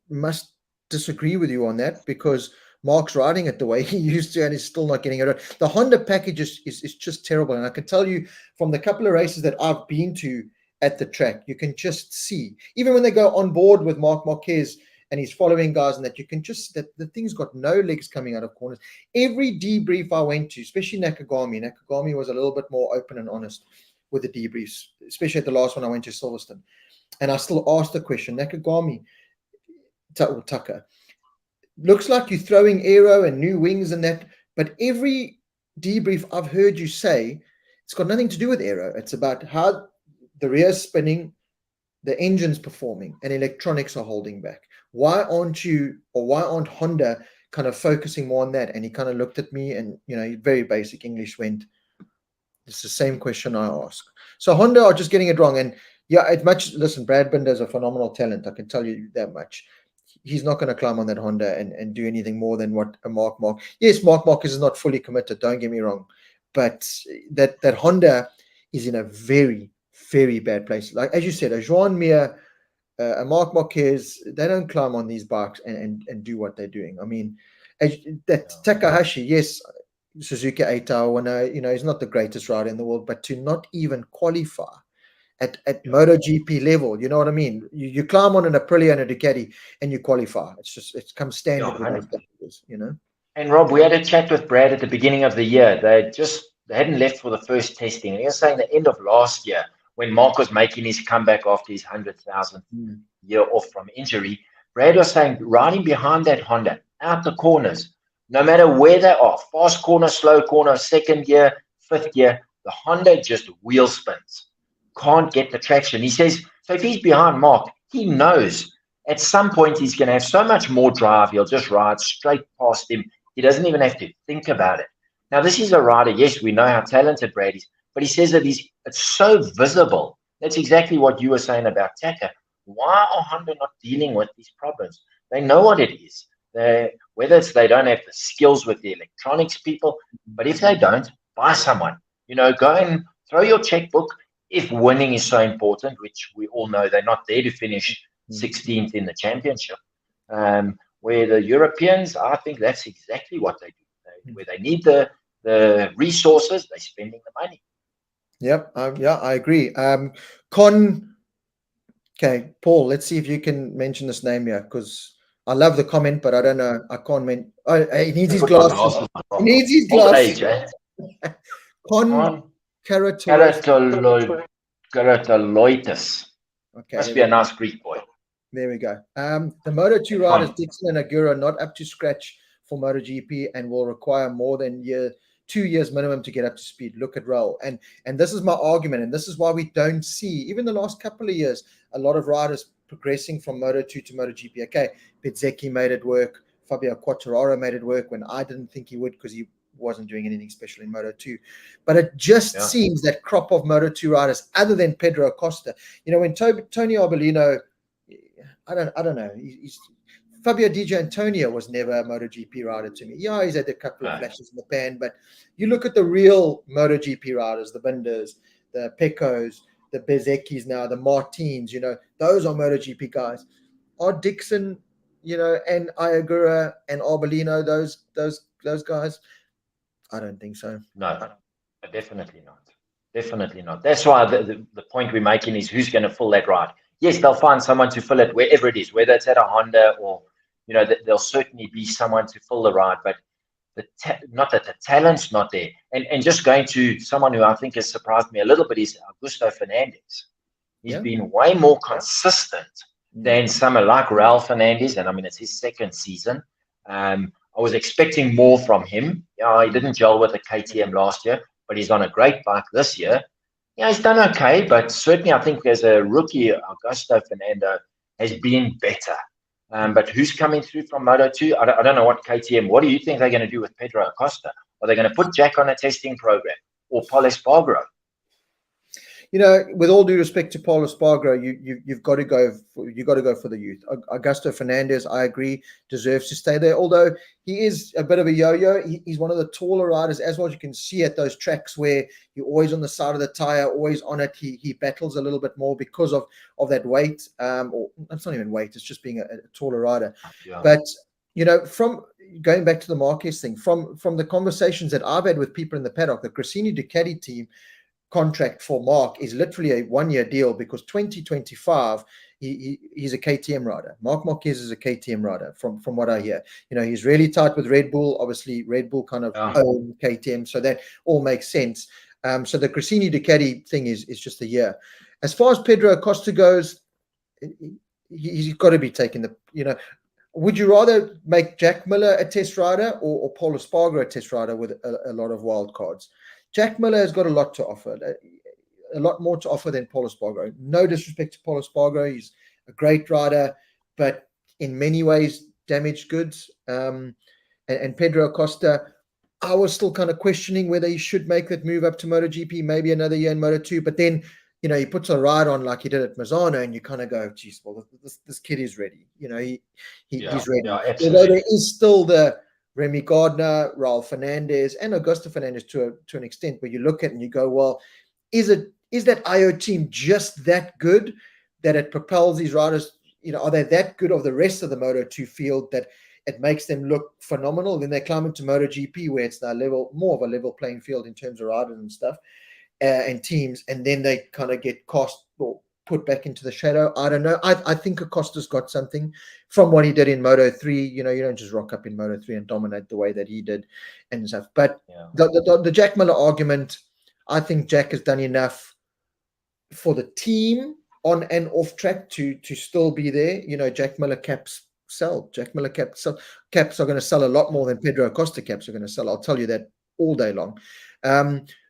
must disagree with you on that, because Mark's riding it the way he used to and is still not getting it right. The Honda package is just terrible. And I can tell you from the couple of races that I've been to at the track, you can just see, even when they go on board with Marc Marquez and he's following guys, and that you can just, that the thing's got no legs coming out of corners. Every debrief I went to, especially Nakagami was a little bit more open and honest with the debriefs, especially at the last one I went to Silverstone. And I still asked the question, Nakagami, Tucker, looks like you're throwing aero and new wings and that, but every debrief I've heard you say, it's got nothing to do with aero. It's about how the rear is spinning, the engine's performing, and electronics are holding back. Why aren't Honda kind of focusing more on that? And he kind of looked at me and, very basic English went, it's the same question I ask. So Honda are just getting it wrong. And listen, Brad Binder is a phenomenal talent. I can tell you that much. He's not going to climb on that Honda and do anything more than what a Marc Marquez. Yes, Marc Marquez is not fully committed, don't get me wrong. But that Honda is in a very, very bad place. Like, as you said, a Joan Mir, a Marc Marquez, they don't climb on these bikes and do what they're doing. I mean, Takahashi, yes, Suzuki Aita, he's not the greatest rider in the world, but to not even qualify at MotoGP level, you know what I mean? You climb on an Aprilia and a Ducati and you qualify. It's come standard with those packages, And Rob, we had a chat with Brad at the beginning of the year. They hadn't left for the first testing. And he was saying the end of last year, when Mark was making his comeback after his 100,000th year off from injury, Brad was saying riding behind that Honda, out the corners, no matter where they are, fast corner, slow corner, second gear, fifth gear, the Honda just wheel spins. Can't get the traction. He says, so if he's behind Mark, he knows at some point he's going to have so much more drive, he'll just ride straight past him. He doesn't even have to think about it. Now, this is a rider, yes, we know how talented Brad is, but he says that it's so visible. That's exactly what you were saying about Taka. Why are Honda not dealing with these problems? They know what it is. Whether it's they don't have the skills with the electronics people, but if they don't, buy someone. Go and throw your checkbook. If winning is so important, which we all know they're not there to finish 16th in the championship, where the Europeans, I think that's exactly what they do. Where they need the resources, they're spending the money. Yep. I agree. Con Okay, Paul, let's see if you can mention this name here, because I love the comment, but I don't know. I can't mention. Oh, he needs his Put my glasses. glasses He on. needs his Old glasses. age, eh? Con On Keratoloitis. Okay, Must there be we a go. nice Greek boy. There we go. The Moto2 riders, Con. Dixon and Agura, not up to scratch for MotoGP and will require more than 2 years minimum to get up to speed. Look at Raul. And this is my argument, and this is why we don't see, even the last couple of years, a lot of riders progressing from Moto2 to MotoGP. Okay, Bezzecchi made it work. Fabio Quartararo made it work when I didn't think he would, because he wasn't doing anything special in Moto2. But it just seems that crop of Moto2 riders, other than Pedro Acosta, when Tony Arbolino, I don't know. Fabio Di Giannantonio was never a MotoGP rider to me. Yeah, he's had a couple of flashes in the pan, but you look at the real MotoGP riders, the Binders, the Pecos, the Bezzecchis now, the Martins, those are MotoGP guys. Are Dixon, and Iagura and Arbolino, those guys? I don't think so. No, definitely not. Definitely not. That's why the point we're making is who's going to fill that ride. Yes, they'll find someone to fill it wherever it is, whether it's at a Honda or, there'll certainly be someone to fill the ride, but not that the talent's not there. And just going to someone who I think has surprised me a little bit is Augusto Fernandez. He's been way more consistent than someone like Raul Fernandez, and I mean, it's his second season. I was expecting more from him. He didn't gel with the KTM last year, but he's on a great bike this year. He's done okay, but certainly I think as a rookie, Augusto Fernando has been better. But who's coming through from Moto2? I don't know what KTM. What do you think they're going to do with Pedro Acosta? Are they going to put Jack on a testing program, or Paul Espargaro? With all due respect to Paul Espargaro, you've got to go for the youth. Augusto Fernandez, I agree, deserves to stay there. Although he is a bit of a yo-yo, he's one of the taller riders as well. As you can see at those tracks where you're always on the side of the tire, always on it. He battles a little bit more because of that weight. Or it's not even weight; it's just being a taller rider. Yeah. But from going back to the Marquez thing, from the conversations that I've had with people in the paddock, the Gresini Ducati team contract for Mark is literally a 1-year deal, because 2025 he's a KTM rider. Marc Marquez is a KTM rider from what I hear. He's really tight with Red Bull. Obviously Red Bull kind of own KTM, so that all makes sense. So the Gresini Ducati thing is just a year. As far as Pedro Acosta goes, he's got to be taking the would you rather make Jack Miller a test rider or Paul Espargaro a test rider with a lot of wild cards? Jack Miller has got a lot to offer, a lot more to offer than Paul Espargaro. No disrespect to Paul Espargaro. He's a great rider, but in many ways damaged goods. And Pedro Acosta, I was still kind of questioning whether he should make that move up to MotoGP, maybe another year in Moto2. But then, he puts a ride on like he did at Misano, and you kind of go, geez, well, this kid is ready. He's ready. Yeah, although there is still the Remy Gardner, Raul Fernandez, and Augusto Fernandez to an extent, where you look at it and you go, well, is that IO team just that good that it propels these riders? Are they that good of the rest of the Moto2 field that it makes them look phenomenal? Then they climb into MotoGP, where it's now more of a level playing field in terms of riders and stuff and teams, and then they kind of get cast or put back into the shadow. I don't know. I think Acosta's got something from what he did in Moto3. You don't just rock up in Moto3 and dominate the way that he did and stuff. But the Jack Miller argument, I think Jack has done enough for the team on and off track to still be there. Jack Miller caps sell. Jack Miller caps are going to sell a lot more than Pedro Acosta caps are going to sell. I'll tell you that all day long.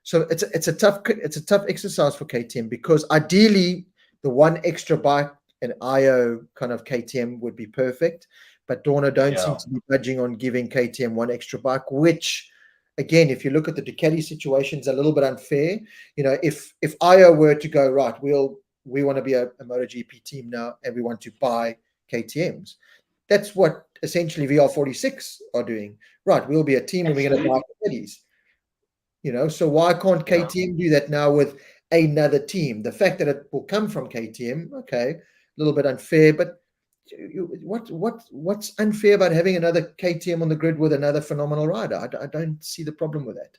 So it's a tough exercise for KTM, because ideally the one extra bike, an IO kind of KTM, would be perfect. But Dorna don't seem to be budging on giving KTM one extra bike, which, again, if you look at the Ducati situation, is a little bit unfair. If IO were to go, right, we want to be a MotoGP team now, and we want to buy KTMs. That's what essentially VR46 are doing. Right, we'll be a team and we're going to buy Ducatis. So why can't KTM do that now with another team? The fact that it will come from KTM, okay, a little bit unfair, but what's unfair about having another KTM on the grid with another phenomenal rider? I don't see the problem with that.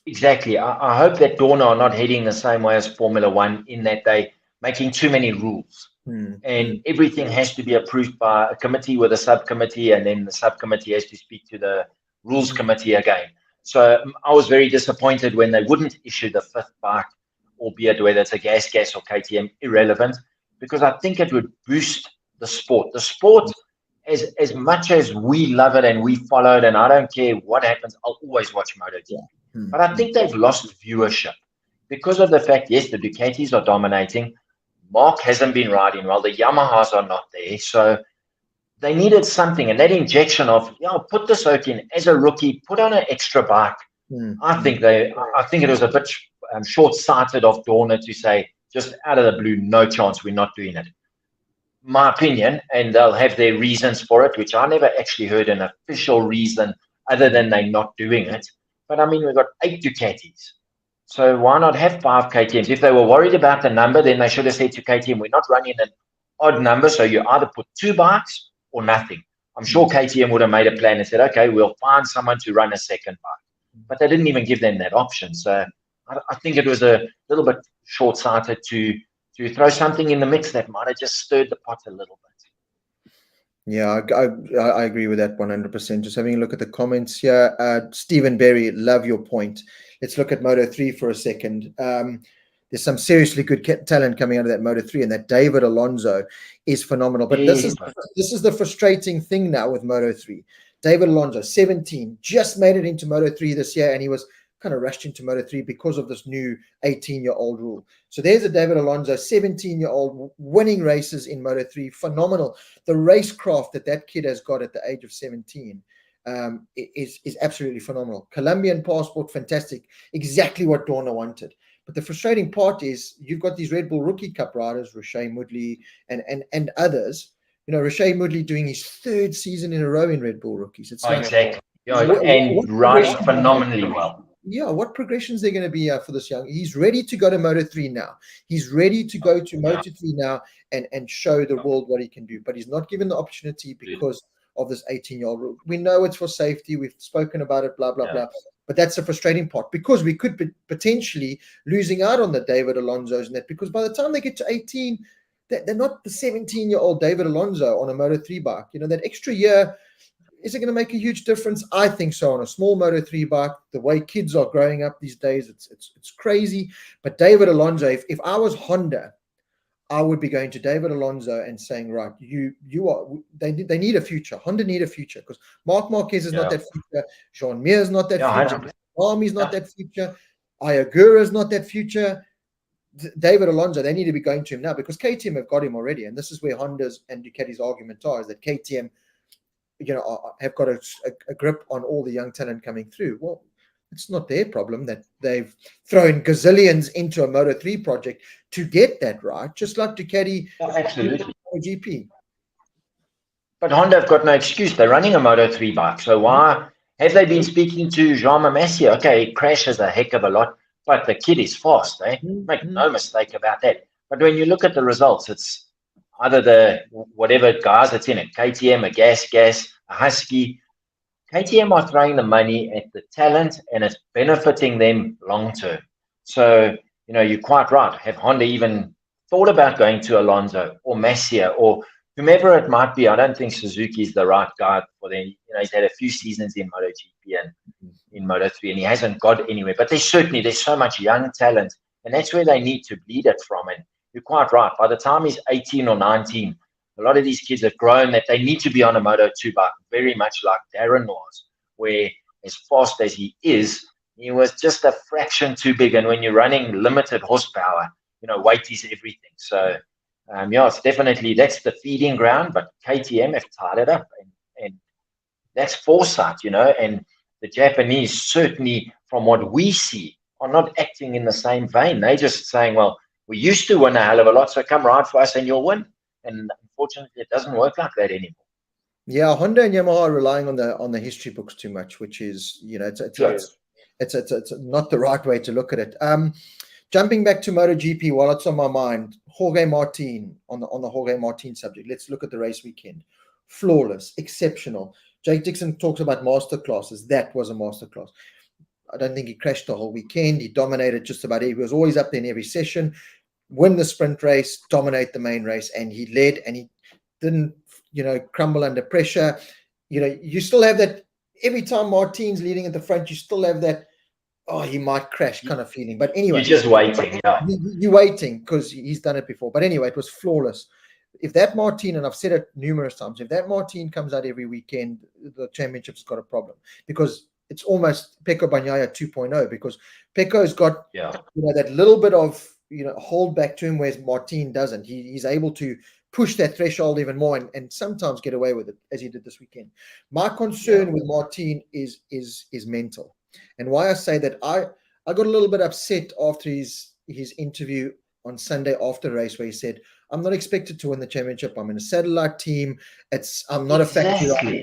Exactly. I hope that Dorna are not heading the same way as Formula One, in that they making too many rules. Mm. And everything has to be approved by a committee with a subcommittee, and then the subcommittee has to speak to the rules committee again. So I was very disappointed when they wouldn't issue the fifth bike, albeit whether it's a gas or KTM, irrelevant, because I think it would boost the sport. The sport, as much as we love it and we follow it, and I don't care what happens, I'll always watch MotoGP. But I think they've lost viewership because of the fact, yes, the Ducatis are dominating. Marc hasn't been riding well. The Yamahas are not there. So they needed something. And that injection of, put this out in as a rookie, put on an extra bike. I think it was a bit short-sighted of Dorna to say, just out of the blue, no chance, we're not doing it. My opinion, and they'll have their reasons for it, which I never actually heard an official reason other than they're not doing it. But I mean, we've got 8 Ducatis. So why not have 5 KTMs? If they were worried about the number, then they should have said to KTM, we're not running an odd number, so you either put 2 bikes or nothing. I'm sure KTM would have made a plan and said, okay, we'll find someone to run a second bike. But they didn't even give them that option. So I think it was a little bit short-sighted to throw something in the mix that might have just stirred the pot a little bit. Yeah, I agree with that 100%. Just having a look at the comments here. Stephen Berry, love your point. Let's look at Moto3 for a second. There's some seriously good talent coming out of that Moto3, and that David Alonso is phenomenal. But this is the frustrating thing now with Moto3. David Alonso, 17, just made it into Moto3 this year, and he was kind of rushed into Moto3 because of this new 18-year-old rule. So there's a David Alonso, 17-year-old, winning races in Moto3. Phenomenal. The racecraft that kid has got at the age of 17 is absolutely phenomenal. Colombian passport, fantastic. Exactly what Dorna wanted. But the frustrating part is you've got these Red Bull Rookie Cup riders, Roche Moodley and others. Roche Moodley doing his 3rd season in a row in Red Bull Rookies. It's exactly. And riding phenomenally well. Yeah, what progressions they're going to be for this young? He's ready to go to Moto3 now. He's ready to go to Moto3 now and show the world what he can do. But he's not given the opportunity because of this 18-year-old rule. We know it's for safety. We've spoken about it, blah, blah, blah. But that's the frustrating part, because we could be potentially losing out on the David Alonso's and that, because by the time they get to 18, they're not the 17-year-old David Alonso on a Moto3 bike. That extra year, is it going to make a huge difference? I think so. On a small Moto3 bike, the way kids are growing up these days, it's crazy. But David Alonso, if I was Honda, I would be going to David Alonso and saying, right, they need a future. Honda need a future, because Marc Marquez is not that future. Jean Mir is not that future. Army's not that future. Ayagura is not that future. David Alonso, they need to be going to him now, because KTM have got him already. And this is where Honda's and Ducati's argument is, that KTM have got a grip on all the young talent coming through. Well, it's not their problem that they've thrown gazillions into a Moto3 project to get that right, just like Ducati. Absolutely. MotoGP. But Honda have got no excuse. They're running a Moto3 bike. So why have they been speaking to Jean Mamassia? Okay, he crashes a heck of a lot, but the kid is fast. Make no mistake about that. But when you look at the results, it's either the whatever guys that's in it, KTM, a gas, a Husky. KTM are throwing the money at the talent, and it's benefiting them long term. So, you're quite right. Have Honda even thought about going to Alonso or Massia or whomever it might be? I don't think Suzuki is the right guy for them. He's had a few seasons in MotoGP and in Moto3, and he hasn't got anywhere. But there's so much young talent, and that's where they need to bleed it from. And you're quite right. By the time he's 18 or 19, a lot of these kids have grown that they need to be on a Moto2 bike, very much like Darren was, where as fast as he is, he was just a fraction too big. And when you're running limited horsepower, weight is everything. So, it's definitely, that's the feeding ground, but KTM have tied it up. And that's foresight, and the Japanese, certainly from what we see, are not acting in the same vein. They're just saying, well, we used to win a hell of a lot, so come ride for us and you'll win. And unfortunately, it doesn't work like that anymore. Yeah, Honda and Yamaha are relying on the history books too much, which is, it's not the right way to look at it. Jumping back to MotoGP, while it's on my mind, Jorge Martin, on the Jorge Martin subject, let's look at the race weekend. Flawless, exceptional. Jake Dixon talks about masterclasses. That was a masterclass. I don't think he crashed the whole weekend. He dominated just about. He was always up there in every session. win the sprint race, dominate the main race, and he led, and he didn't, crumble under pressure. You still have that every time Martin's leading at the front, you still have that, oh, he might crash kind of feeling. But anyway, you're just waiting. Yeah, you're waiting because he's done it before. But anyway, it was flawless. If that Martin, and I've said it numerous times, if that Martin comes out every weekend, the championship's got a problem, because it's almost Pecco Bagnaia 2.0, because Pecco's got that little bit of hold back to him, whereas Martin doesn't. He's able to push that threshold even more and sometimes get away with it, as he did this weekend. My concern with Martin is mental. And why I say that, I got a little bit upset after his interview on Sunday after the race, where he said, I'm not expected to win the championship. I'm in a satellite team. I'm not a factory rider.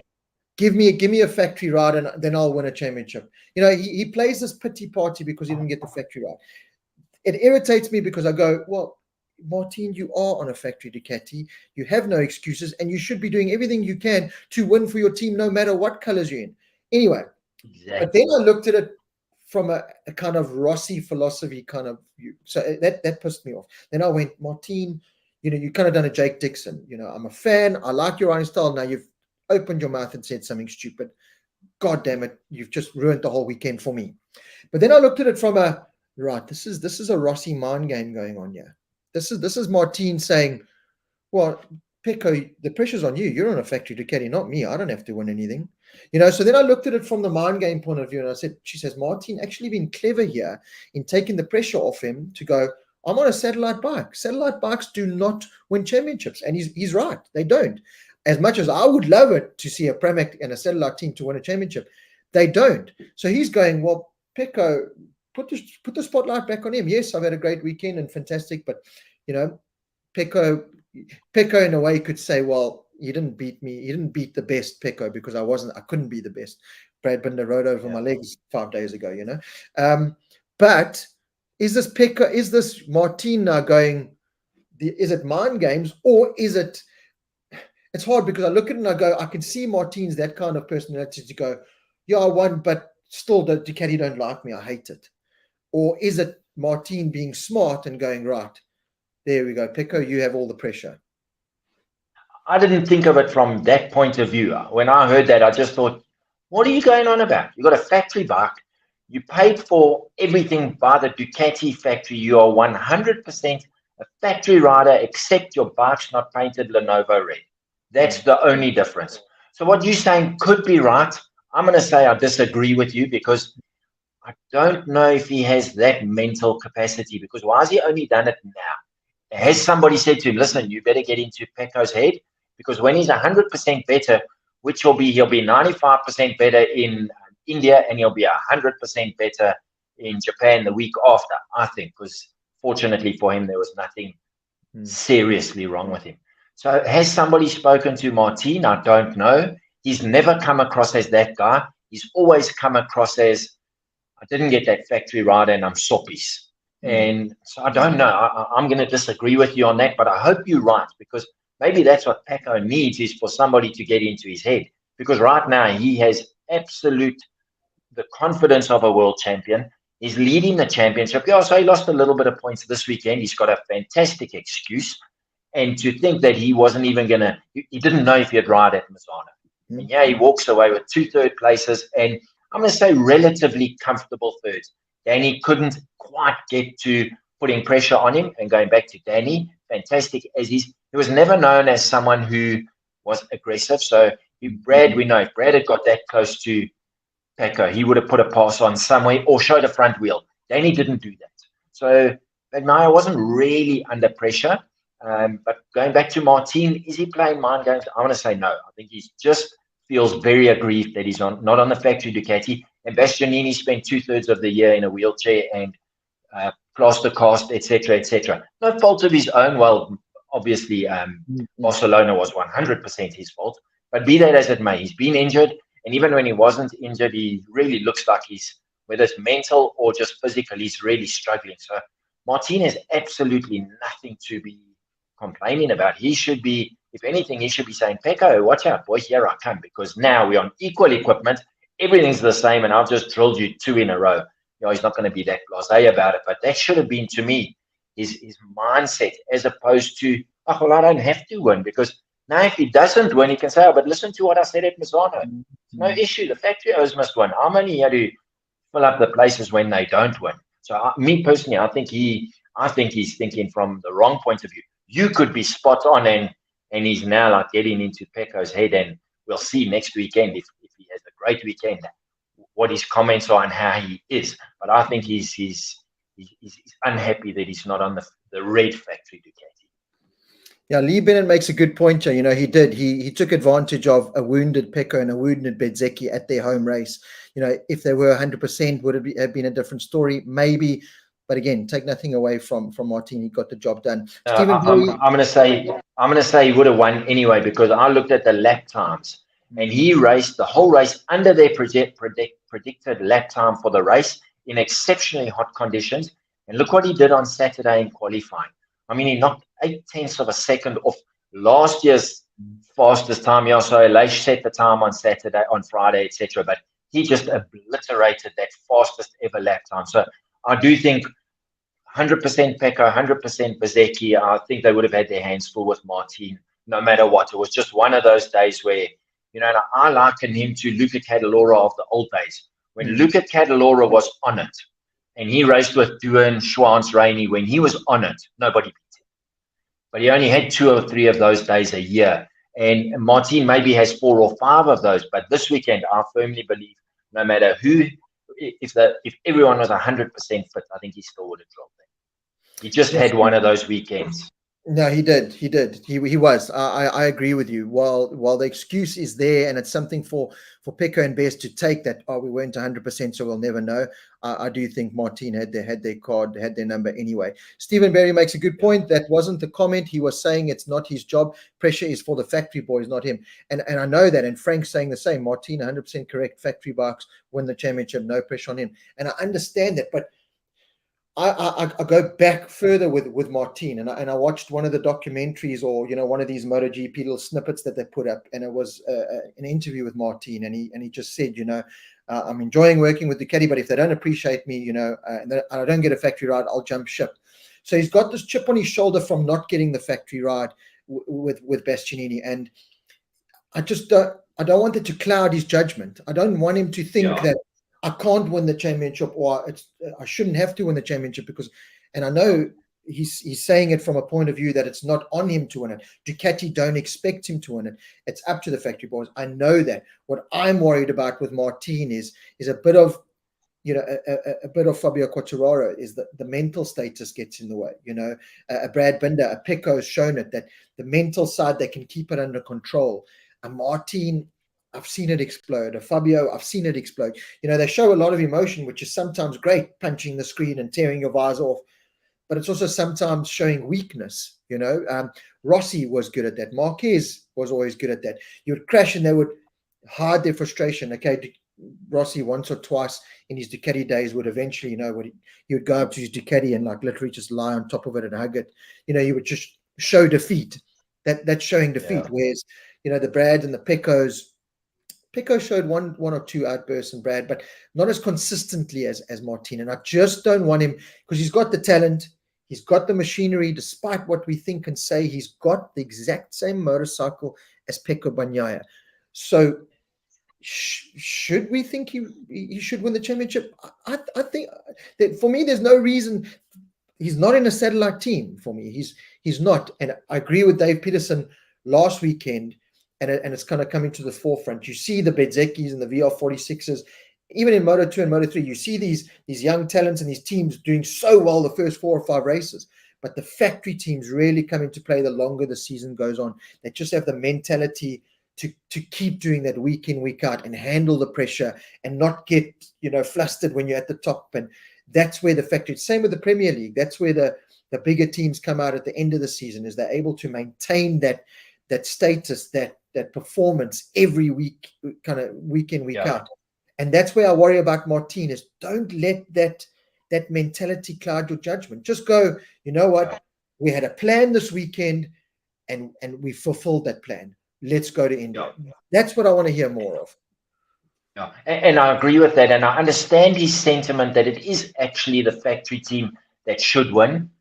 Give me a factory ride, and then I'll win a championship. He plays this pity party because he didn't get the factory ride. It irritates me because I go, well, Martin, you are on a factory Ducati. You have no excuses, and you should be doing everything you can to win for your team, no matter what colors you're in. Anyway, but then I looked at it from a kind of Rossi philosophy kind of view. So that pissed me off. Then I went, Martin, you kind of done a Jake Dixon. I'm a fan. I like your riding style. Now you've opened your mouth and said something stupid. God damn it, you've just ruined the whole weekend for me. But then I looked at it from this is a Rossi mind game going on here. This is Martin saying, well, Pecco, the pressure's on you. You're on a factory Ducati, not me. I don't have to win anything. So then I looked at it from the mind game point of view, and I said, she says, Martin actually been clever here in taking the pressure off him to go, I'm on a satellite bike. Satellite bikes do not win championships. And he's right. They don't. As much as I would love it to see a Pramac and a satellite team to win a championship, they don't. So he's going, well, Pecco, put the spotlight back on him. Yes, I've had a great weekend and fantastic, but Pecco in a way could say, well, you didn't beat me. You didn't beat the best Pecco, because I couldn't be the best. Brad Binder rode over my legs 5 days ago, But is this Martin now going, is it mind games, or is it? It's hard, because I look at it and I go, I can see Martin's that kind of personality to go, yeah, I won, but still the Ducati don't like me. I hate it. Or is it Martin being smart and going, right, there we go, Pecco, you have all the pressure? I didn't think of it from that point of view. When I heard that, I just thought, what are you going on about? You got a factory bike. You paid for everything by the Ducati factory. You are 100% a factory rider, except your bike's not painted Lenovo red. That's the only difference. So what you're saying could be right. I'm going to say I disagree with you, because I don't know if he has that mental capacity, because why has he only done it now? Has somebody said to him, listen, you better get into Pecco's head, because when he's 100% better, which he'll be 95% better in India, and he'll be 100% better in Japan the week after, I think, because fortunately for him, there was nothing seriously wrong with him. So has somebody spoken to Martin? I don't know. He's never come across as that guy. He's always come across as, I didn't get that factory rider and I'm soppies. And so I don't know. I'm going to disagree with you on that, but I hope you're right, because maybe that's what Pecco needs, is for somebody to get into his head. Because right now he has the confidence of a world champion. He's leading the championship. Yeah, so he lost a little bit of points this weekend. He's got a fantastic excuse. And to think that he wasn't even going to, he didn't know if he'd ride at Misano. And yeah, he walks away with 2 third places, and I'm going to say relatively comfortable thirds. Danny couldn't quite get to putting pressure on him. And going back to Danny, fantastic as he was never known as someone who was aggressive. So Brad, we know if Brad had got that close to Pecco, he would have put a pass on somewhere or showed a front wheel. Danny didn't do that. So Bagnaia wasn't really under pressure. But going back to Martin, is he playing mind games? I want to say no. I think he just feels very aggrieved that he's not on the factory Ducati. And Bastianini spent 2/3 of the year in a wheelchair and plaster cast, etc., etc. No fault of his own. Well, obviously, Barcelona was 100% his fault. But be that as it may, he's been injured. And even when he wasn't injured, he really looks like whether it's mental or just physical, he's really struggling. So Martin has absolutely nothing to be complaining about. He should be, if anything, he should be saying, Pecco, watch out, boy, here I come, because now we're on equal equipment. Everything's the same, and I've just drilled you 2 in a row. He's not going to be that blasé about it, but that should have been, to me, his mindset, as opposed to, oh, well, I don't have to win, because now if he doesn't win, he can say, oh, but listen to what I said at Misano. No issue. The factory owners must win. I'm only here to fill up the places when they don't win. So me personally, I think he's thinking from the wrong point of view. You could be spot on, and he's now like getting into Pecco's head, and we'll see next weekend if he has a great weekend, what his comments are and how he is. But I think he's unhappy that he's not on the red factory Ducati. Yeah, Lee Bennett makes a good point here. He took advantage of a wounded Pecco and a wounded Bezzecchi at their home race. If they were 100%, would it have been a different story? Maybe. But again, take nothing away from Martin. He got the job done. I'm going to say he would have won anyway, because I looked at the lap times, and he raced the whole race under their predicted lap time for the race in exceptionally hot conditions. And look what he did on Saturday in qualifying. I mean, he knocked 0.8 of a second off last year's fastest time. Yeah, so Leish set the time on Friday, etc. But he just obliterated that fastest ever lap time. So I do think 100% Pecco, 100% Bezzecchi. I think they would have had their hands full with Martin, no matter what. It was just one of those days where, I liken him to Luca Cadalora of the old days. When Luca Cadalora was on it, and he raced with Duan, Schwantz, Rainey, when he was on it, nobody beat him. But he only had 2 or 3 of those days a year. And Martin maybe has 4 or 5 of those. But this weekend, I firmly believe, no matter who, if everyone was 100% fit, I think he still would have dropped it. He just had one of those weekends. No, he did. He was. I agree with you. While the excuse is there, and it's something for Pecco and Best to take, that we weren't 100%, so we'll never know. I do think Martin had their card, had their number anyway. Stephen Berry makes a good point. That wasn't the comment. He was saying it's not his job. Pressure is for the factory boys, not him. And I know that. And Frank's saying the same. Martin, 100% correct. Factory bikes win the championship. No pressure on him. And I understand that, but I go back further with Martin, and I watched one of the documentaries, or one of these MotoGP little snippets that they put up, and it was an interview with Martin, and he just said, I'm enjoying working with Ducati, but if they don't appreciate me, and I don't get a factory ride, I'll jump ship. So he's got this chip on his shoulder from not getting the factory ride with Bastianini, and I don't want it to cloud his judgment. I don't want him to think that I can't win the championship, or I shouldn't have to win the championship, because, and I know he's saying it from a point of view that it's not on him to win it. Ducati don't expect him to win it. It's up to the factory boys. I know that. What I'm worried about with Martin is a bit of, a bit of Fabio Quartararo, is that the mental status gets in the way. A Brad Binder, a Pecco has shown it, that the mental side, they can keep it under control. A Martin, I've seen it explode. A Fabio, I've seen it explode. They show a lot of emotion, which is sometimes great, punching the screen and tearing your visor off, but it's also sometimes showing weakness. Rossi was good at that. Marquez was always good at that. You would crash and they would hide their frustration. Okay, Rossi once or twice in his Ducati days would eventually, he would go up to his Ducati and literally just lie on top of it and hug it. He would just show defeat. That's showing defeat. Yeah. Whereas, the Brad and the Pecco showed one or two outbursts in Brad, but not as consistently as Martin. And I just don't want him, because he's got the talent, he's got the machinery, despite what we think and say, he's got the exact same motorcycle as Pecco Bagnaia. So should we think he should win the championship? I think that, for me, there's no reason. He's not in a satellite team for me. He's not. And I agree with Dave Peterson last weekend. And it's kind of coming to the forefront. You see the Bezzeckis and the VR46s, even in Moto2 and Moto3, you see these young talents and these teams doing so well the first 4 or 5 races. But the factory teams really come into play the longer the season goes on. They just have the mentality to keep doing that week in, week out, and handle the pressure and not get, flustered when you're at the top. And that's where the factory, same with the Premier League, that's where the bigger teams come out at the end of the season, is they're able to maintain that status, that performance every week, kind of week in, week out. And that's where I worry about Martin, is don't let that mentality cloud your judgment. Just go, you know what, we had a plan this weekend and we fulfilled that plan. Let's go to India. That's what I want to hear more of. Yeah, and I agree with that. And I understand his sentiment that it is actually the factory team that should win.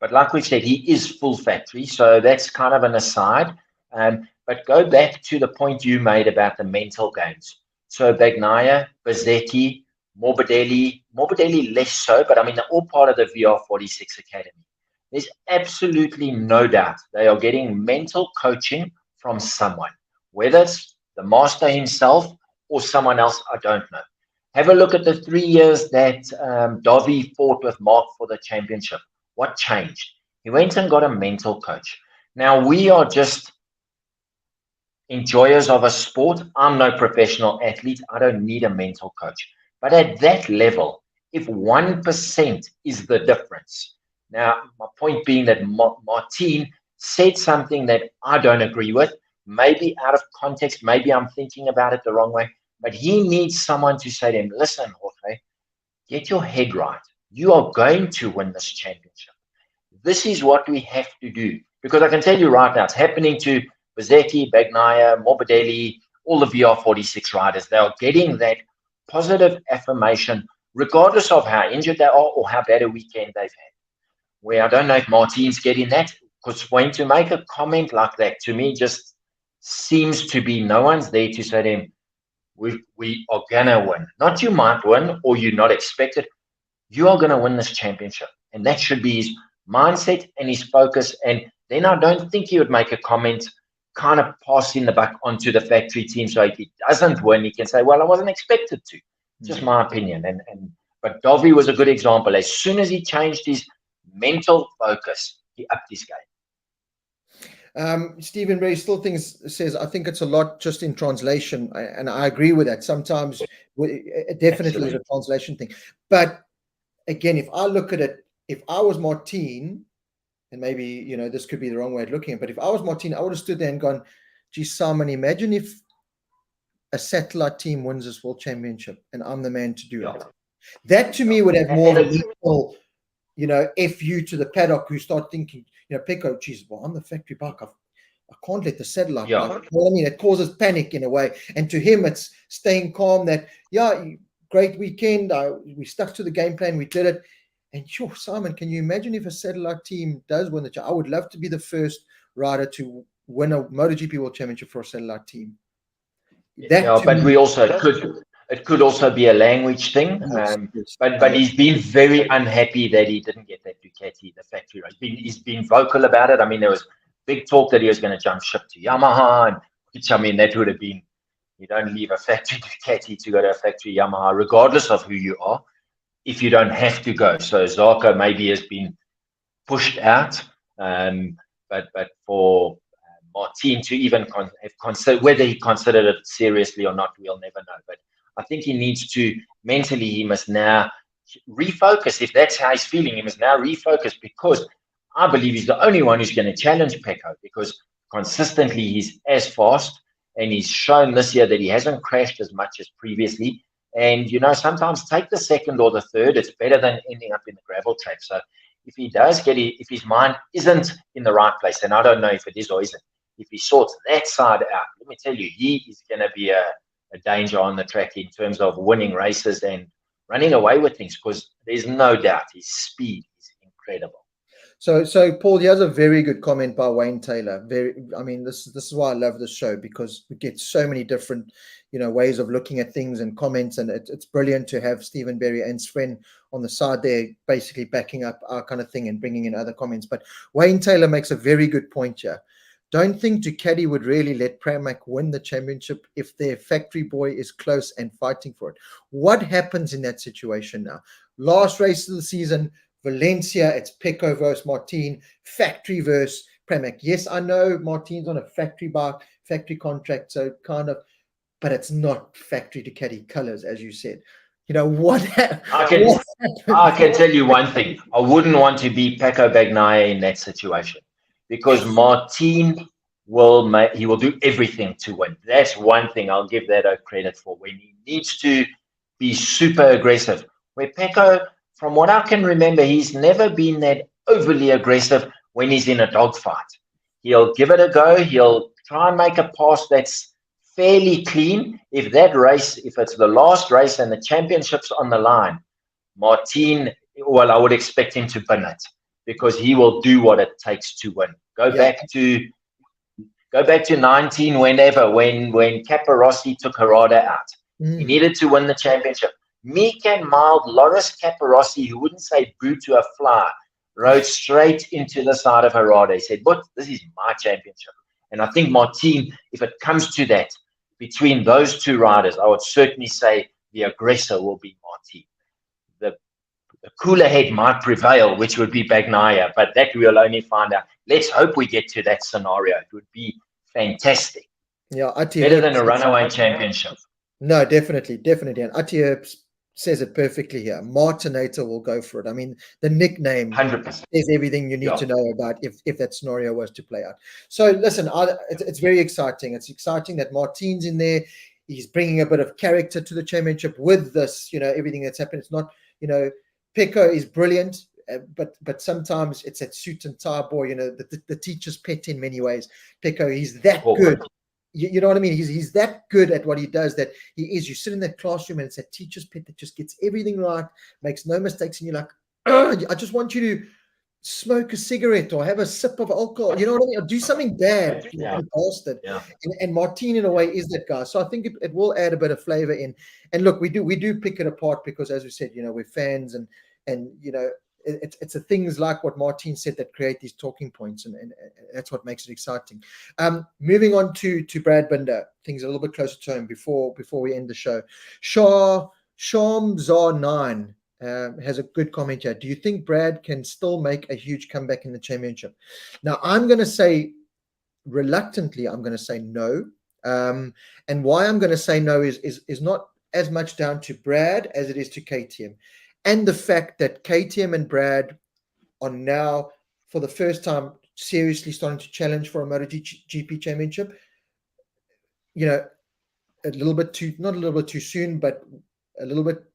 But like we said, he is full factory, so that's kind of an aside. But go back to the point you made about the mental games. So Bagnaia, Bazzetti, Morbidelli less so, but I mean, they're all part of the VR46 Academy. There's absolutely no doubt they are getting mental coaching from someone, whether it's the master himself or someone else, I don't know. Have a look at the 3 years that Davi fought with Mark for the championship. What changed? He went and got a mental coach. Now, we are just enjoyers of a sport. I'm no professional athlete. I don't need a mental coach. But at that level, if 1% is the difference. Now, my point being that Martin said something that I don't agree with, maybe out of context, maybe I'm thinking about it the wrong way, but he needs someone to say to him, listen, Jorge, get your head right. You are going to win this championship. This is what we have to do. Because I can tell you right now, it's happening to Bazzetti, Bagnaia, Morbidelli, all the VR46 riders. They are getting that positive affirmation, regardless of how injured they are or how bad a weekend they've had. Where I don't know if Martin's getting that, because when to make a comment like that, to me, just seems to be no one's there to say to him, we are going to win. Not you might win or you're not expected. You are going to win this championship. And that should be his mindset and his focus. And then I don't think he would make a comment kind of passing the buck onto the factory team. So if he doesn't win, he can say, well, I wasn't expected to. Just my opinion. But Davi was a good example. As soon as he changed his mental focus, he upped his game. Stephen Ray still says, I think it's a lot just in translation. And I agree with that. Sometimes it definitely is a translation thing. But again, if I look at it, if I was Martin, and maybe, this could be the wrong way of looking at it, but if I was Martin, I would have stood there and gone, gee, Simon, imagine if a satellite team wins this world championship and I'm the man to do it. That to me would have more of a equal, F you to the paddock who start thinking, Pecco, geez, well, I'm the factory bike. I can't let the satellite bike. You know what I mean? It causes panic in a way. And to him, it's staying calm that, great weekend. We stuck to the game plan. We did it. And sure, Simon, can you imagine if a satellite team does win the I would love to be the first rider to win a MotoGP World Championship for a satellite team. But we also it could also be a language thing. But he's been very unhappy that he didn't get that Ducati, the factory race. He's been vocal about it. I mean, there was big talk that he was going to jump ship to Yamaha, which, I mean, that would have been, you don't leave a factory Ducati to go to a factory Yamaha, regardless of who you are, if you don't have to go. So Zarco maybe has been pushed out, but for Martin to even have considered, whether he considered it seriously or not, we'll never know. But I think he needs to, mentally, he must now refocus. If that's how he's feeling, he must now refocus, because I believe he's the only one who's going to challenge Pecco, because consistently he's as fast, and he's shown this year that he hasn't crashed as much as previously. And, sometimes take the second or the third. It's better than ending up in the gravel track. So if he does if his mind isn't in the right place, and I don't know if it is or isn't, if he sorts that side out, let me tell you, he is going to be a danger on the track in terms of winning races and running away with things, because there's no doubt his speed is incredible. So Paul, here's a very good comment by Wayne Taylor. This is why I love this show, because we get so many different, ways of looking at things and comments, and it's brilliant to have Stephen Berry and Sven on the side there, basically backing up our kind of thing and bringing in other comments. But Wayne Taylor makes a very good point here. Don't think Ducati would really let Pramac win the championship if their factory boy is close and fighting for it. What happens in that situation now? Last race of the season, Valencia, it's Pecco versus Martin, factory versus Pramac. Yes, I know Martin's on a factory bike, factory contract, so kind of, but it's not factory Ducati colors, as you said. What I can tell you one thing. I wouldn't want to be Pecco Bagnaia in that situation, because Martin will do everything to win. That's one thing I'll give that a credit for, when he needs to be super aggressive. Where Pecco, from what I can remember, he's never been that overly aggressive when he's in a dogfight. He'll give it a go. He'll try and make a pass that's fairly clean. If it's the last race and the championship's on the line, Martin, well, I would expect him to win it. because he will do what it takes to win. Go back to 19, when Capirossi took Harada out. He needed to win the championship. Meek and mild Loris Capirossi, who wouldn't say boo to a fly, rode straight into the side of Harada. He said, but this is my championship. And I think Martin, if it comes to that, between those two riders, I would certainly say the aggressor will be Martin. The cooler head might prevail, which would be Bagnaia, but that we'll only find out. Let's hope we get to that scenario. It would be fantastic. Yeah, better than a runaway championship. No, definitely. And Attila says it perfectly here. Martinator will go for it. I mean, the nickname 100% is everything you need to know about if that scenario was to play out. So listen, it's very exciting. It's exciting that Martin's in there. He's bringing a bit of character to the championship with this, everything that's happened. It's not, Pecco is brilliant, but sometimes it's that suit and tie boy, the teacher's pet in many ways. Pecco, he's that good. You know what I mean? He's that good at what he does that he is. You sit in that classroom and it's that teacher's pet that just gets everything right, makes no mistakes, and you're like, I just want you to smoke a cigarette or have a sip of alcohol. You know what I mean? Or do something bad, you bastard. Yeah. And Martin, in a way, is that guy. So I think it will add a bit of flavor in. And look, we do pick it apart because, as we said, we're fans and it's the things like what Martin said that create these talking points, and that's what makes it exciting. Moving on to Brad Binder, things a little bit closer to home before we end the show. Shamzar9 has a good comment here. Do you think Brad can still make a huge comeback in the championship? Now, I'm going to say, reluctantly, I'm going to say no. And why I'm going to say no is not as much down to Brad as it is to KTM. And the fact that KTM and Brad are now, for the first time, seriously starting to challenge for a MotoGP championship. A little bit too, not a little bit too soon, but a little bit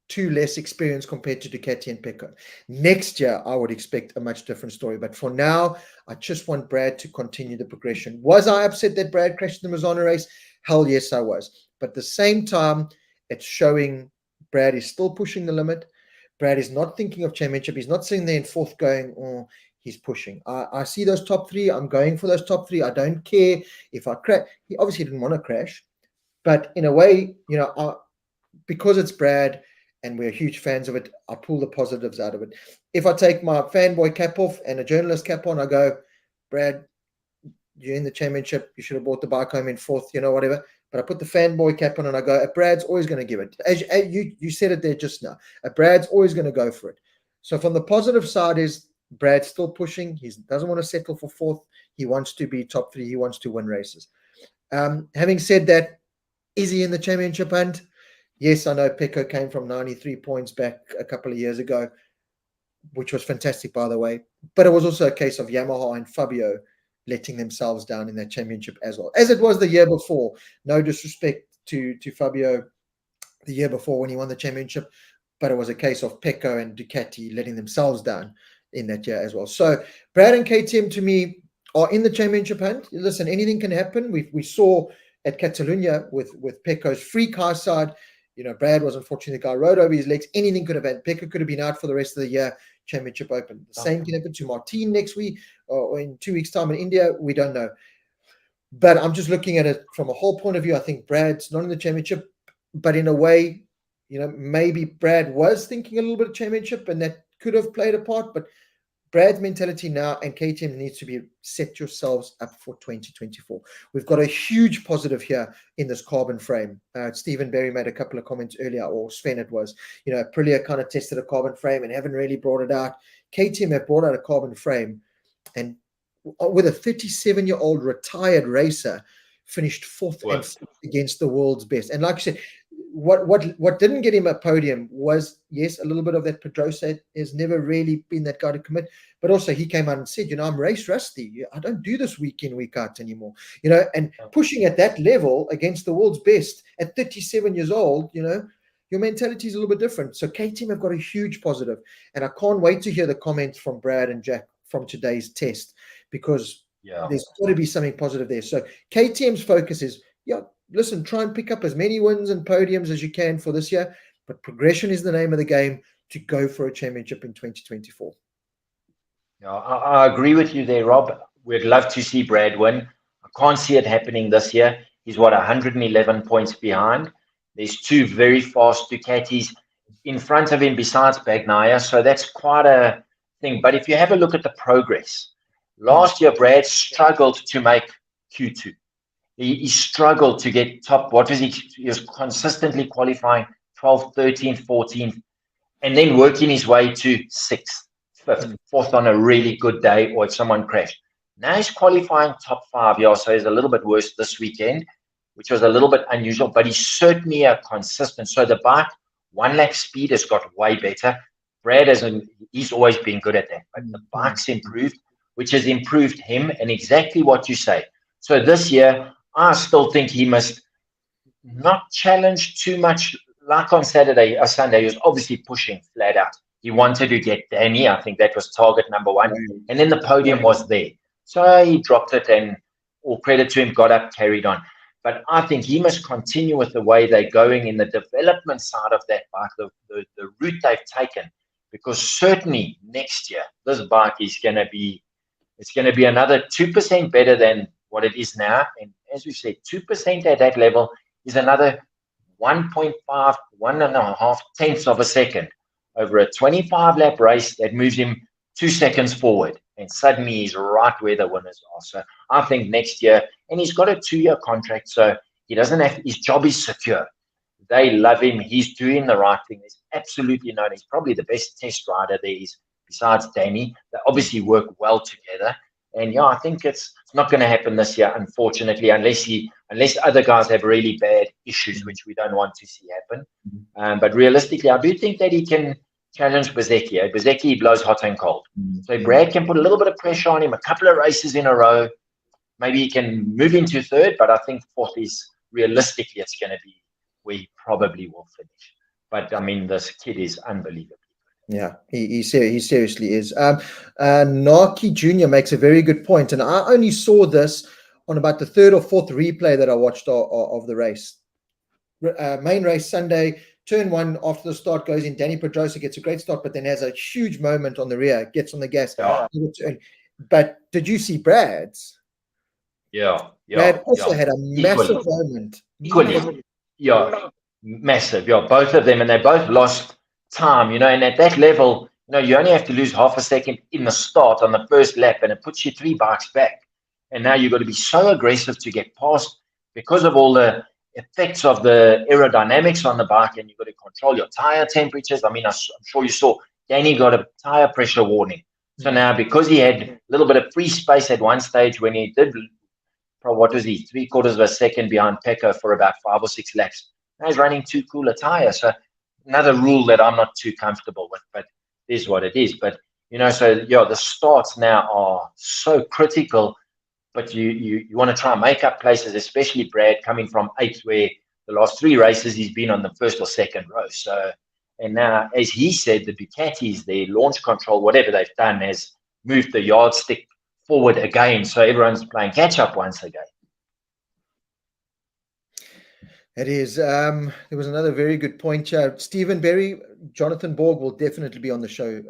too less experience compared to Ducati and Pecco. Next year, I would expect a much different story. But for now, I just want Brad to continue the progression. Was I upset that Brad crashed in the Misano race? Hell yes, I was. But at the same time, it's showing Brad is still pushing the limit. Brad is not thinking of championship. He's not sitting there in fourth going, oh, he's pushing. I see those top three. I'm going for those top three. I don't care if I crash. He obviously didn't want to crash. But in a way, because it's Brad and we're huge fans of it, I pull the positives out of it. If I take my fanboy cap off and a journalist cap on, I go, Brad, you're in the championship. You should have brought the bike home in fourth, whatever. But I put the fanboy cap on and I go, Brad's always going to give it. As you said it there just now. Brad's always going to go for it. So from the positive side is Brad's still pushing. He doesn't want to settle for fourth. He wants to be top three. He wants to win races. Having said that, is he in the championship hunt? Yes, I know Pecco came from 93 points back a couple of years ago, which was fantastic, by the way. But it was also a case of Yamaha and Fabio letting themselves down in that championship as well, as it was the year before. No disrespect to Fabio the year before when he won the championship, but it was a case of Pecco and Ducati letting themselves down in that year as well. So Brad and KTM, to me, are in the championship hunt. Listen, anything can happen. We saw at Catalunya with Pecco's freak high side. Brad was unfortunately the guy rode over his legs. Anything could have happened. Pecco could have been out for the rest of the year. Championship open. The same can happen to Martin next week or in 2 weeks' time in India. We don't know. But I'm just looking at it from a whole point of view. I think Brad's not in the championship, but in a way, maybe Brad was thinking a little bit of championship and that could have played a part. But Brad's mentality now and KTM needs to be set yourselves up for 2024. We've got a huge positive here in this carbon frame. Stephen Berry made a couple of comments earlier, or Sven it was. Aprilia kind of tested a carbon frame and haven't really brought it out. KTM have brought out a carbon frame, and with a 37-year-old retired racer, finished fourth and against the world's best. And like I said, what didn't get him a podium was, yes, a little bit of that. Pedrosa has never really been that guy to commit, but also he came out and said, I'm race rusty. I don't do this week in, week out anymore. And pushing at that level against the world's best at 37 years old, your mentality is a little bit different. So KTM have got a huge positive, and I can't wait to hear the comments from Brad and Jack from today's test, because there's got to be something positive there. So KTM's focus is, listen, try and pick up as many wins and podiums as you can for this year, but progression is the name of the game to go for a championship in 2024. Yeah, I agree with you there, Rob. We'd love to see Brad win. I can't see it happening this year. He's 111 points behind. There's two very fast Ducatis in front of him besides Bagnaia, so that's quite a thing. But if you have a look at the progress, last year Brad struggled to make Q2. He struggled to get top. What was he? He was consistently qualifying 12th, 13th, 14th, and then working his way to 6th, 5th, 4th on a really good day, or if someone crashed. Now he's qualifying top 5. Yeah, so he's a little bit worse this weekend, which was a little bit unusual, but he's certainly a consistent. So the bike, 1 lap speed has got way better. Brad hasn't, he's always been good at that, but the bike's improved, which has improved him, and exactly what you say. So this year, I still think he must not challenge too much. Like on Saturday or Sunday, he was obviously pushing flat out. He wanted to get Danny. I think that was target number one. And then the podium was there. So he dropped it, and all credit to him, got up, carried on. But I think he must continue with the way they're going in the development side of that bike, the route they've taken. Because certainly next year, this bike is going to be, it's going to be another 2% better than what it is now. And as we said, 2% at that level is another 1.5, 1.5 tenths of a second over a 25 lap race that moves him 2 seconds forward. And suddenly he's right where the winners are. So I think next year, and he's got a 2-year contract, so he doesn't have, his job is secure. They love him. He's doing the right thing. There's absolutely no, he's probably the best test rider there is besides Danny. They obviously work well together. And yeah, I think it's not going to happen this year, unfortunately, unless other guys have really bad issues, which we don't want to see happen. But realistically, I do think that he can challenge Bezecchi. Bezecchi blows hot and cold. So Brad can put a little bit of pressure on him, a couple of races in a row. Maybe he can move into third, but I think fourth is realistically it's going to be where he probably will finish. But I mean, this kid is unbelievable. Yeah, he seriously is. Naki Jr. makes a very good point, and I only saw this on about the third or fourth replay that I watched of the race. Main race Sunday, turn 1 after the start goes in. Danny Pedrosa gets a great start, but then has a huge moment on the rear, gets on the gas. Yeah. But did you see Brad's? Yeah. Brad also had a massive moment. Equally. Yeah, massive. Yeah, both of them, and they both lost time, and at that level, you only have to lose half a second in the start on the first lap, and it puts you 3 bikes back. And now you've got to be so aggressive to get past because of all the effects of the aerodynamics on the bike, and you've got to control your tire temperatures. I mean, I'm sure you saw Danny got a tire pressure warning. So now, because he had a little bit of free space at one stage when he did, what was he, 3/4 of a second behind Pecco for about 5 or 6 laps. Now he's running too cool a tire. So another rule that I'm not too comfortable with, but it is what it is. But, so yeah, the starts now are so critical, but you want to try and make up places, especially Brad coming from 8th, where the last 3 races he's been on the first or second row. So, and now, as he said, the Ducatis, their launch control, whatever they've done, has moved the yardstick forward again. So everyone's playing catch up once again. It is. There was another very good point here. Stephen Berry, Jonathan Borg will definitely be on the show.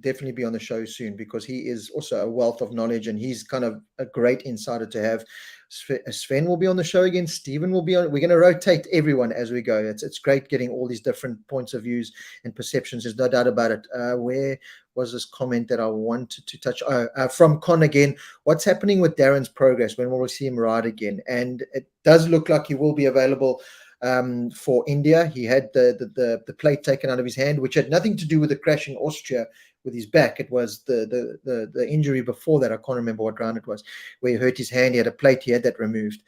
Definitely be on the show soon, because he is also a wealth of knowledge, and he's kind of a great insider to have. Sven will be on the show again. Stephen will be on. We're going to rotate everyone as we go. It's great getting all these different points of views and perceptions. There's no doubt about it. Where was this comment that I wanted to touch? From Con again. What's happening with Darren's progress? When will we see him ride again? And it does look like he will be available for India. He had the plate taken out of his hand, which had nothing to do with the crash in Austria with his back. It was the injury before that. I can't remember what round it was, where he hurt his hand. He had a plate. He had that removed.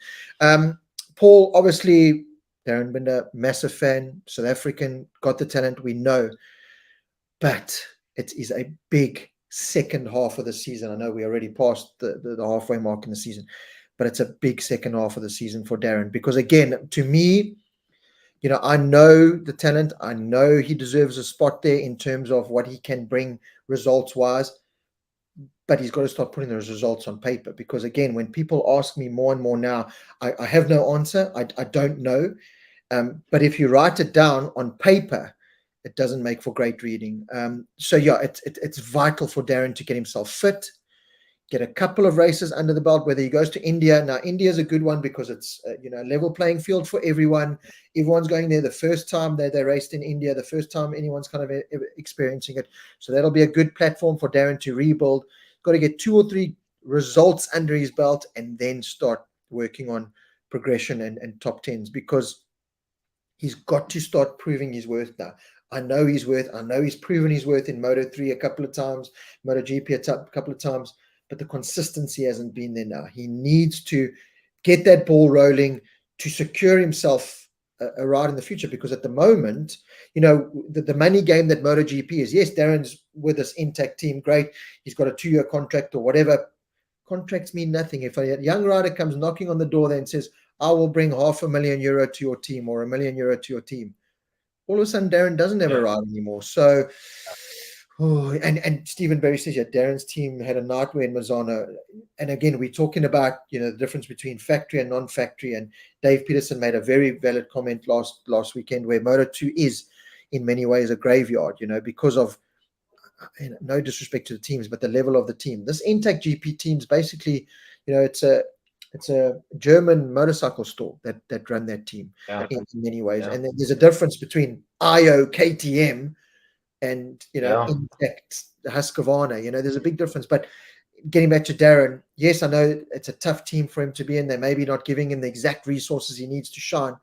Paul, obviously, Darren Binder, massive fan, South African, got the talent, we know. But it is a big second half of the season. I know we already passed the halfway mark in the season, but it's a big second half of the season for Darren, because, again, to me, I know the talent. I know he deserves a spot there in terms of what he can bring results-wise, but he's got to start putting those results on paper, because, again, when people ask me more and more now, I have no answer. I don't know. But if you write it down on paper, it doesn't make for great reading. So yeah, it's vital for Darren to get himself fit, get a couple of races under the belt, whether he goes to India. Now, India is a good one because it's level playing field for everyone. Everyone's going there the first time they raced in India, the first time anyone's kind of experiencing it. So that'll be a good platform for Darren to rebuild. Got to get 2 or 3 results under his belt and then start working on progression and top tens, because he's got to start proving his worth now. I know he's proven his worth in Moto3 a couple of times, MotoGP a couple of times, but the consistency hasn't been there now. He needs to get that ball rolling to secure himself a ride in the future, because at the moment, the money game that MotoGP is, yes, Darren's with this intact team, great. He's got a 2-year contract or whatever. Contracts mean nothing. If a young rider comes knocking on the door there and says, I will bring €500,000 to your team or €1 million to your team, all of a sudden Darren doesn't have a ride anymore. So, and Stephen Berry says, yeah, Darren's team had a nightmare in Misano. And again, we're talking about, the difference between factory and non-factory. And Dave Peterson made a very valid comment last weekend, where Moto2 is in many ways a graveyard, because of, no disrespect to the teams, but the level of the team. This Intact GP team's basically, it's a German motorcycle store that run that team in many ways. And then there's a difference between IO, KTM, and Intact Husqvarna. There's a big difference. But getting back to Darren, yes, I know it's a tough team for him to be in. They're maybe not giving him the exact resources he needs to shine,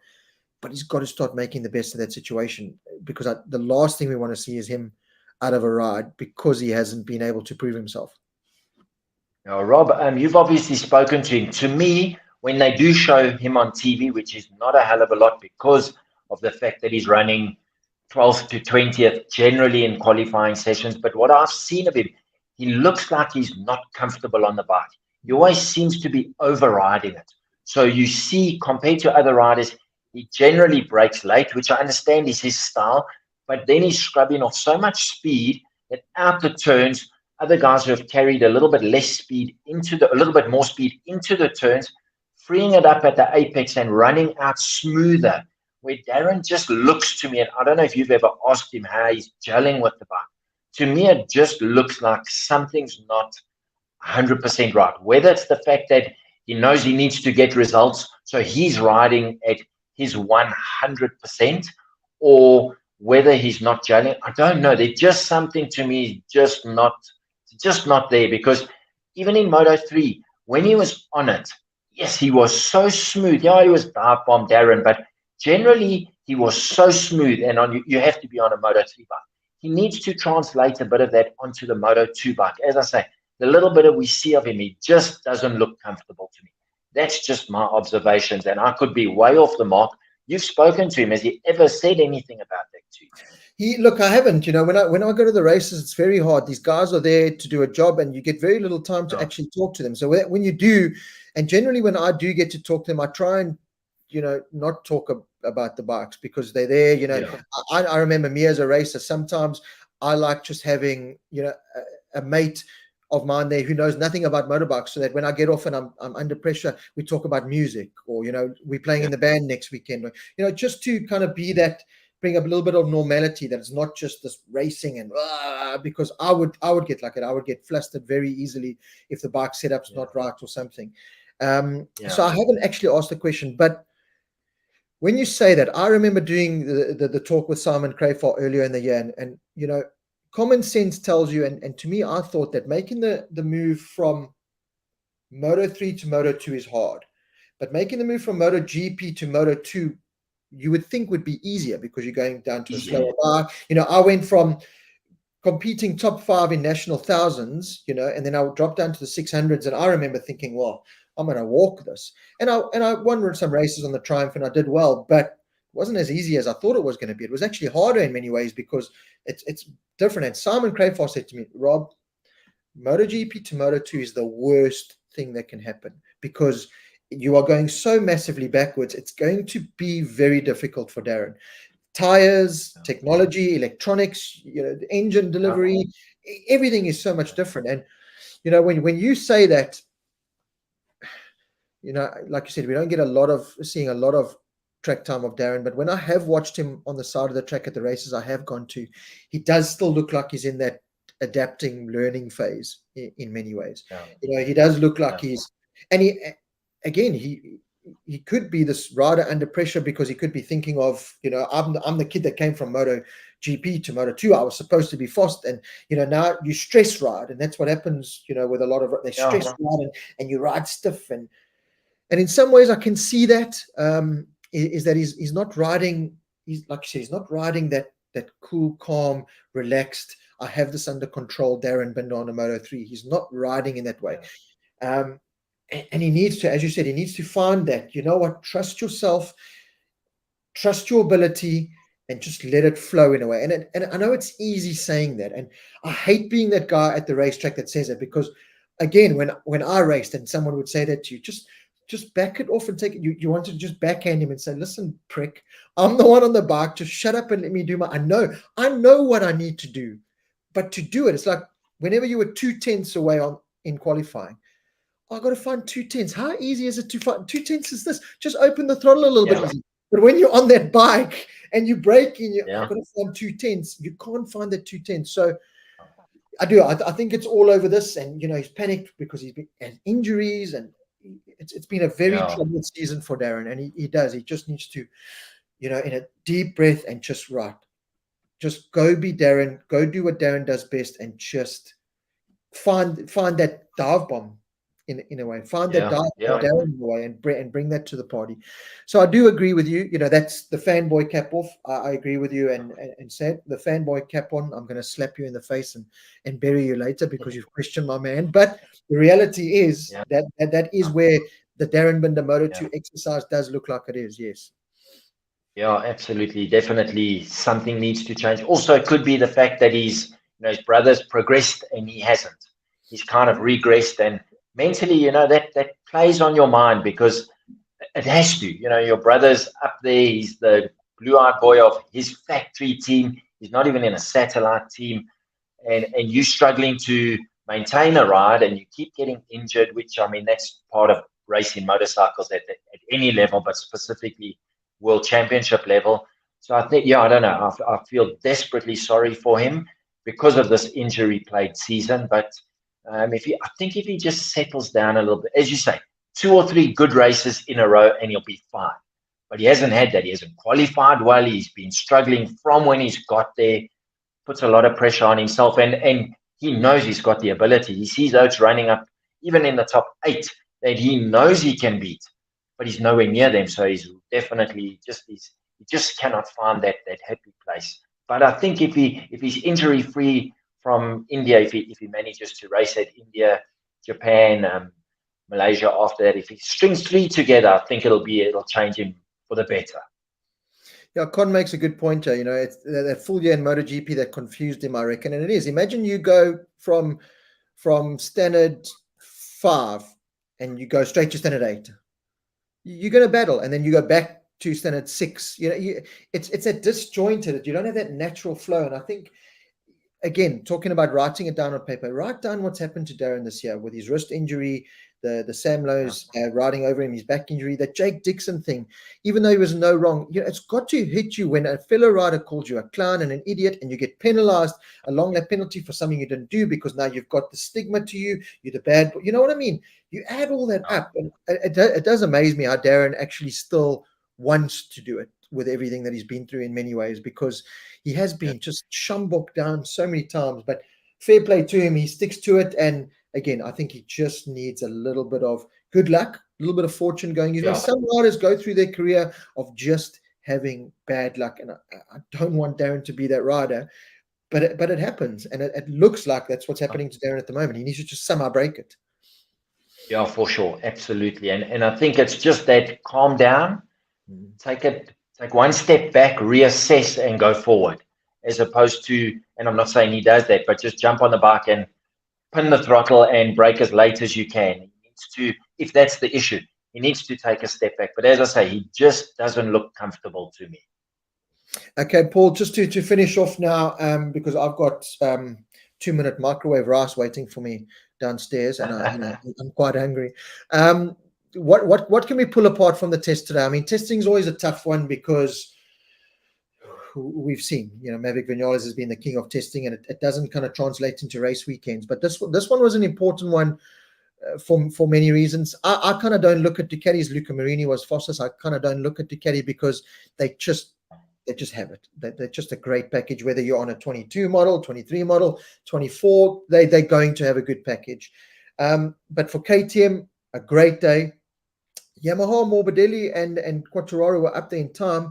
but he's got to start making the best of that situation, because the last thing we want to see is him out of a ride because he hasn't been able to prove himself. Now, Rob, you've obviously spoken to him. To me, when they do show him on TV, which is not a hell of a lot because of the fact that he's running 12th to 20th generally in qualifying sessions, but what I've seen of him, he looks like he's not comfortable on the bike. He always seems to be overriding it. So you see, compared to other riders, he generally breaks late, which I understand is his style, but then he's scrubbing off so much speed that out the turns, other guys who have carried a little bit less speed a little bit more speed into the turns, freeing it up at the apex and running out smoother, where Darren just looks to me, and I don't know if you've ever asked him how he's gelling with the bike. To me, it just looks like something's not 100% right. Whether it's the fact that he knows he needs to get results, so he's riding at his 100%, or whether he's not gelling, I don't know. There's just something to me just not there, because even in Moto3, when he was on it, yes, he was so smooth. Yeah, he was dive bomb Darren, but generally he was so smooth. And you have to be on a Moto3 bike. He needs to translate a bit of that onto the Moto2 bike. As I say, the little bit that we see of him, he just doesn't look comfortable to me. That's just my observations, and I could be way off the mark. You've spoken to him. Has he ever said anything about that to you? Look, I haven't. When I go to the races, it's very hard. These guys are there to do a job, and you get very little time to actually talk to them. So when you do, and generally when I do get to talk to them, I try and not talk about the bikes, because they're there. I remember me as a racer. Sometimes I like just having a mate of mine there who knows nothing about motorbikes, so that when I get off and I'm under pressure, we talk about music, or we're playing in the band next weekend, just to kind of be that, bring a little bit of normality, that it's not just this racing and because I would get like it. I would get flustered very easily if the bike setup's not right or something. So I haven't actually asked the question, but when you say that, I remember doing the talk with Simon Crayford earlier in the year, and common sense tells you, and to me, I thought that making the move from Moto3 to Moto2 is hard, but making the move from MotoGP to Moto2, you would think would be easier, because you're going down to a slower bike. I went from competing top 5 in national thousands, and then I would drop down to the 600s, and I remember thinking, well, I'm going to walk this. And I won some races on the Triumph, and I did well, but it wasn't as easy as I thought it was going to be. It was actually harder in many ways, because it's different. And Simon Crayford said to me, Rob, MotoGP to Moto2 is the worst thing that can happen, because you are going so massively backwards. It's going to be very difficult for Darren. Tires, technology, electronics, the engine delivery, everything is so much different. And when you say that, like you said, we don't get seeing a lot of track time of Darren, but when I have watched him on the side of the track at the races I have gone to, he does still look like he's in that adapting, learning phase in many ways. He does look like he's, and he could be this rider under pressure because he could be thinking of, I'm the kid that came from MotoGP to Moto2. I was supposed to be fast, and now you stress ride, and that's what happens, with a lot of they stress ride and you ride stiff, and in some ways I can see that. Is that he's not riding, he's like you said, he's not riding that cool, calm, relaxed, I have this under control Darren Binder on a Moto3. He's not riding in that way. And he needs to, as you said, he needs to find that, trust yourself, trust your ability, and just let it flow in a way. And I know it's easy saying that, and I hate being that guy at the racetrack that says it, because again, when I raced and someone would say that to you, just back it off and take it. You want to just backhand him and say, listen, prick, I'm the one on the bike. Just shut up and let me do I know what I need to do. But to do it, it's like whenever you were 2/10 away in qualifying, I've got to find 2/10. How easy is it to find 2/10? Is this? Just open the throttle a little bit easy. But when you're on that bike and you brake and I've got to find 2/10, you can't find that 2/10. So I think it's all over this, and he's panicked because he's has injuries, and it's been a very troubled season for Darren, and he just needs to, in a deep breath and just go be Darren, go do what Darren does best, and just find that dive bomb in a way, find that dive bomb Darren in a way, and bring that to the party. So I do agree with you. That's the fanboy cap off. I agree with you, and said the fanboy cap on. I'm going to slap you in the face and bury you later because you've questioned my man. But the reality is that is where the Darren Binder Moto2 exercise does look like it is. Yes. Yeah, absolutely. Definitely something needs to change. Also, it could be the fact that his brother's progressed and he hasn't. He's kind of regressed, and mentally, that plays on your mind, because it has to. Your brother's up there. He's the blue-eyed boy of his factory team. He's not even in a satellite team, and you struggling to maintain a ride, and you keep getting injured, which, that's part of racing motorcycles at any level, but specifically World Championship level. So I think, I don't know. I feel desperately sorry for him because of this injury-plagued season. But if he just settles down a little bit, as you say, 2 or 3 good races in a row, and he'll be fine. But he hasn't had that. He hasn't qualified well. He's been struggling from when he's got there. Puts a lot of pressure on himself, and he knows he's got the ability. He sees Oates running up, even in the top 8, that he knows he can beat, but he's nowhere near them. So he's definitely he just cannot find that happy place. But I think if he's injury free from India, if he manages to race at India, Japan, Malaysia after that, if he strings 3 together, I think it'll change him for the better. Yeah, Con makes a good point, Joe. It's that full year in MotoGP that confused him, I reckon, and it is. Imagine you go from standard 5 and you go straight to standard 8. You're going to battle, and then you go back to standard 6. It's a disjointed. You don't have that natural flow, and I think, again, talking about writing it down on paper, write down what's happened to Darren this year with his wrist injury, the Sam Lowe's riding over him, his back injury, that Jake Dixon thing, even though he was no wrong, it's got to hit you when a fellow rider calls you a clown and an idiot, and you get penalized along that penalty for something you didn't do, because now you've got the stigma to you, you're the bad boy. You know what I mean? You add all that up, and it does amaze me how Darren actually still wants to do it with everything that he's been through in many ways, because he has been just shumbocked down so many times. But fair play to him, he sticks to it. And again, I think he just needs a little bit of good luck, a little bit of fortune going. Some riders go through their career of just having bad luck, and I don't want Darren to be that rider, but it happens, and it looks like that's what's happening to Darren at the moment. He needs to just somehow break it. Yeah, for sure, absolutely, and I think it's just that calm down, take one step back, reassess, and go forward, as opposed to, and I'm not saying he does that, but just jump on the bike and pin the throttle and brake as late as you can. He needs to, if that's the issue, he needs to take a step back. But as I say, he just doesn't look comfortable to me. Okay, Paul, just to finish off now, because I've got 2-minute microwave rice waiting for me downstairs, and I'm quite hungry. what can we pull apart from the test today? I mean, testing is always a tough one because we've seen, Maverick Vinales has been the king of testing, and it doesn't kind of translate into race weekends. But this one was an important one for many reasons. I kind of don't look at Ducati's. Luca Marini was fastest. I kind of don't look at Ducati because they just have it. They're just a great package. Whether you're on a 22 model, 23 model, 24, they're going to have a good package. But for KTM, a great day. Yamaha, Morbidelli, and Quartararo were up there in time.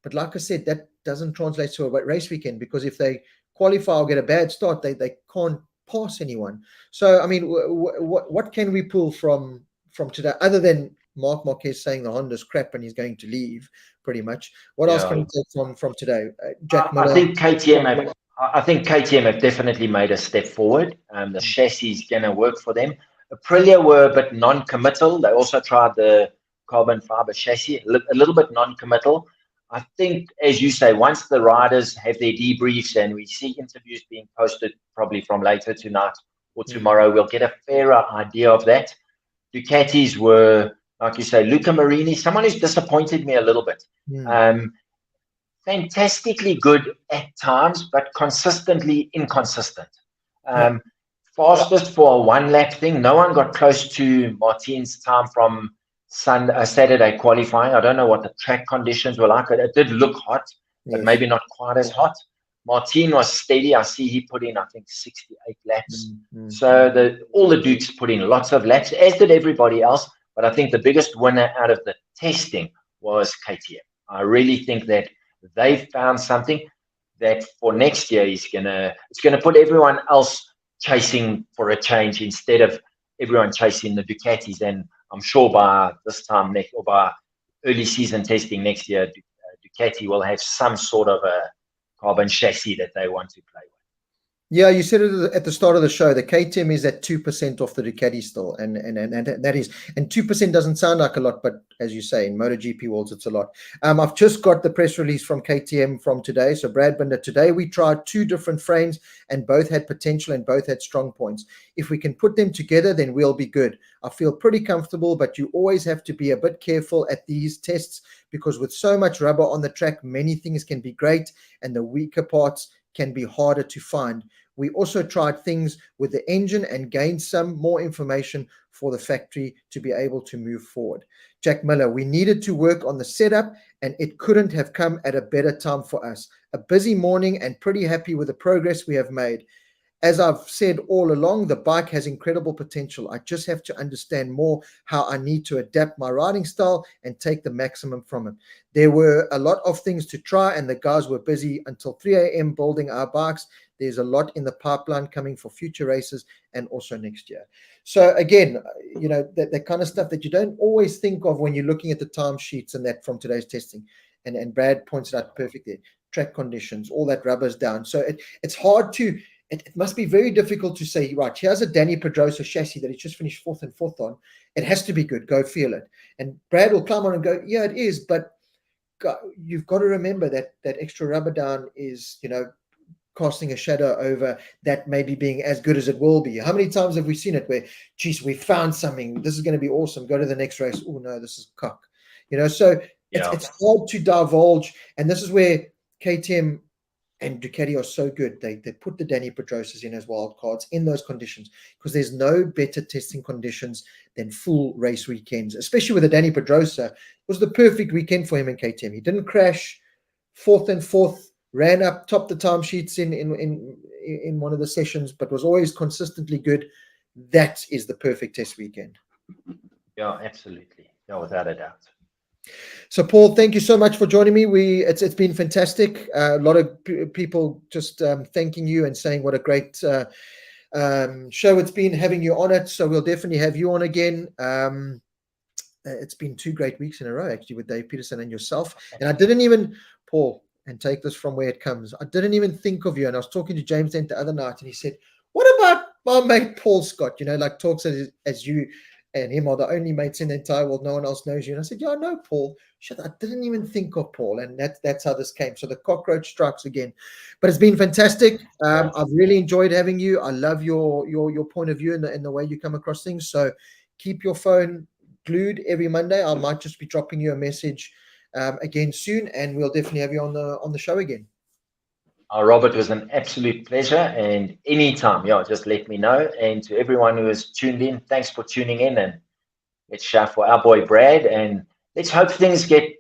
But like I said, that doesn't translate to a race weekend, because if they qualify or get a bad start, they can't pass anyone. So, I mean, what can we pull from today, other than Marc Marquez saying the Honda's crap and he's going to leave, pretty much? What else can we take from today? Jack Miller? I think KTM have definitely made a step forward. The chassis is going to work for them. Aprilia were a bit non-committal. They also tried the carbon fiber chassis, a little bit non-committal. I think, as you say, once the riders have their debriefs and we see interviews being posted probably from later tonight or tomorrow, we'll get a fairer idea of that. Ducatis were, like you say, Luca Marini, someone who's disappointed me a little bit. Fantastically good at times, but consistently inconsistent. Fastest for a one-lap thing. No one got close to Martin's time from Saturday qualifying. I don't know what the track conditions were like. It did look hot, but maybe not quite as hot. Martin was steady. I see he put in, I think, 68 laps. So all the Dukes put in lots of laps, as did everybody else. But I think the biggest winner out of the testing was KTM. I really think that they've found something that for next year it's gonna put everyone else chasing for a change instead of everyone chasing the Ducatis. And I'm sure by this time next, or by early season testing next year, Ducati will have some sort of a carbon chassis that they want to play with. Yeah, you said it at the start of the show. The KTM is at 2% off the Ducati still, and that is, and 2% doesn't sound like a lot, but as you say, in MotoGP worlds, it's a lot. I've just got the press release from KTM from today. So Brad Binder, today we tried 2 different frames, and both had potential and both had strong points. If we can put them together, then we'll be good. I feel pretty comfortable, but you always have to be a bit careful at these tests, because with so much rubber on the track, many things can be great, and the weaker parts can be harder to find. We also tried things with the engine and gained some more information for the factory to be able to move forward. Jack Miller, we needed to work on the setup, and it couldn't have come at a better time for us. A busy morning and pretty happy with the progress we have made. As I've said all along, the bike has incredible potential. I just have to understand more how I need to adapt my riding style and take the maximum from it. There were a lot of things to try, and the guys were busy until 3 a.m. building our bikes. There's a lot in the pipeline coming for future races and also next year. So again, that kind of stuff that you don't always think of when you're looking at the timesheets and that from today's testing. And Brad points it out perfectly. Track conditions, all that rubber's down. So it's hard to... It must be very difficult to say, right, here's a Danny Pedrosa chassis that he's just finished 4th and 4th on. It has to be good. Go feel it. And Brad will climb on and go, yeah, it is. But you've got to remember that extra rubber down is, casting a shadow over that maybe being as good as it will be. How many times have we seen it where, geez, we found something. This is going to be awesome. Go to the next race. Oh, no, this is cock. So it's hard to divulge. And this is where KTM and Ducati are so good. They put the Danny Pedrosas in as wild cards in those conditions, because there's no better testing conditions than full race weekends, especially with the Danny Pedrosa. It was the perfect weekend for him in KTM. He didn't crash. 4th and 4th, ran up, topped the timesheets in one of the sessions, but was always consistently good. That is the perfect test weekend. Yeah, absolutely. No, without a doubt. So, Paul, thank you so much for joining me. It's been fantastic. A lot of people just thanking you and saying what a great show it's been, having you on it. So we'll definitely have you on again. It's been 2 great weeks in a row, actually, with Dave Peterson and yourself. And I didn't even, Paul, and take this from where it comes, I didn't even think of you. And I was talking to James Dent the other night, and he said, what about my mate Paul Scott? Talks as you and him are the only mates in the entire world. No one else knows you. And I said, yeah, I know Paul. Shit, I didn't even think of Paul. And that's how this came. So the cockroach strikes again. But it's been fantastic. I've really enjoyed having you. I love your point of view and the way you come across things. So keep your phone glued every Monday. I might just be dropping you a message again soon, and we'll definitely have you on the show again. Robert, it was an absolute pleasure, and anytime, just let me know. And to everyone who has tuned in, thanks for tuning in, and let's shout for our boy Brad, and let's hope things get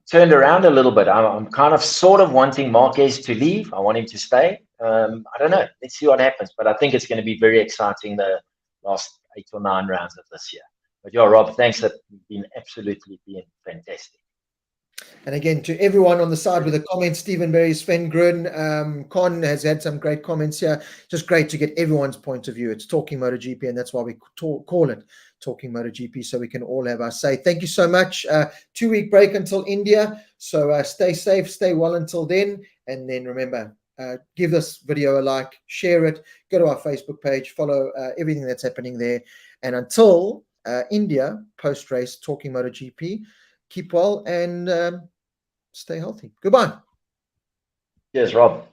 turned around a little bit. I'm kind of sort of wanting Marquez to leave. I want him to stay. I don't know. Let's see what happens, but I think it's going to be very exciting the last 8 or 9 rounds of this year. But Rob, thanks. It's been fantastic. And again, to everyone on the side with a comment, Stephen Berry, Sven Grun, Con has had some great comments here. Just great to get everyone's point of view. It's Talking MotoGP, and that's why we call it Talking MotoGP, so we can all have our say. Thank you so much. 2-week break until India. So stay safe, stay well until then. And then remember, give this video a like, share it, go to our Facebook page, follow everything that's happening there. And until India, post-race, Talking MotoGP, keep well and stay healthy. Goodbye. Cheers, Rob.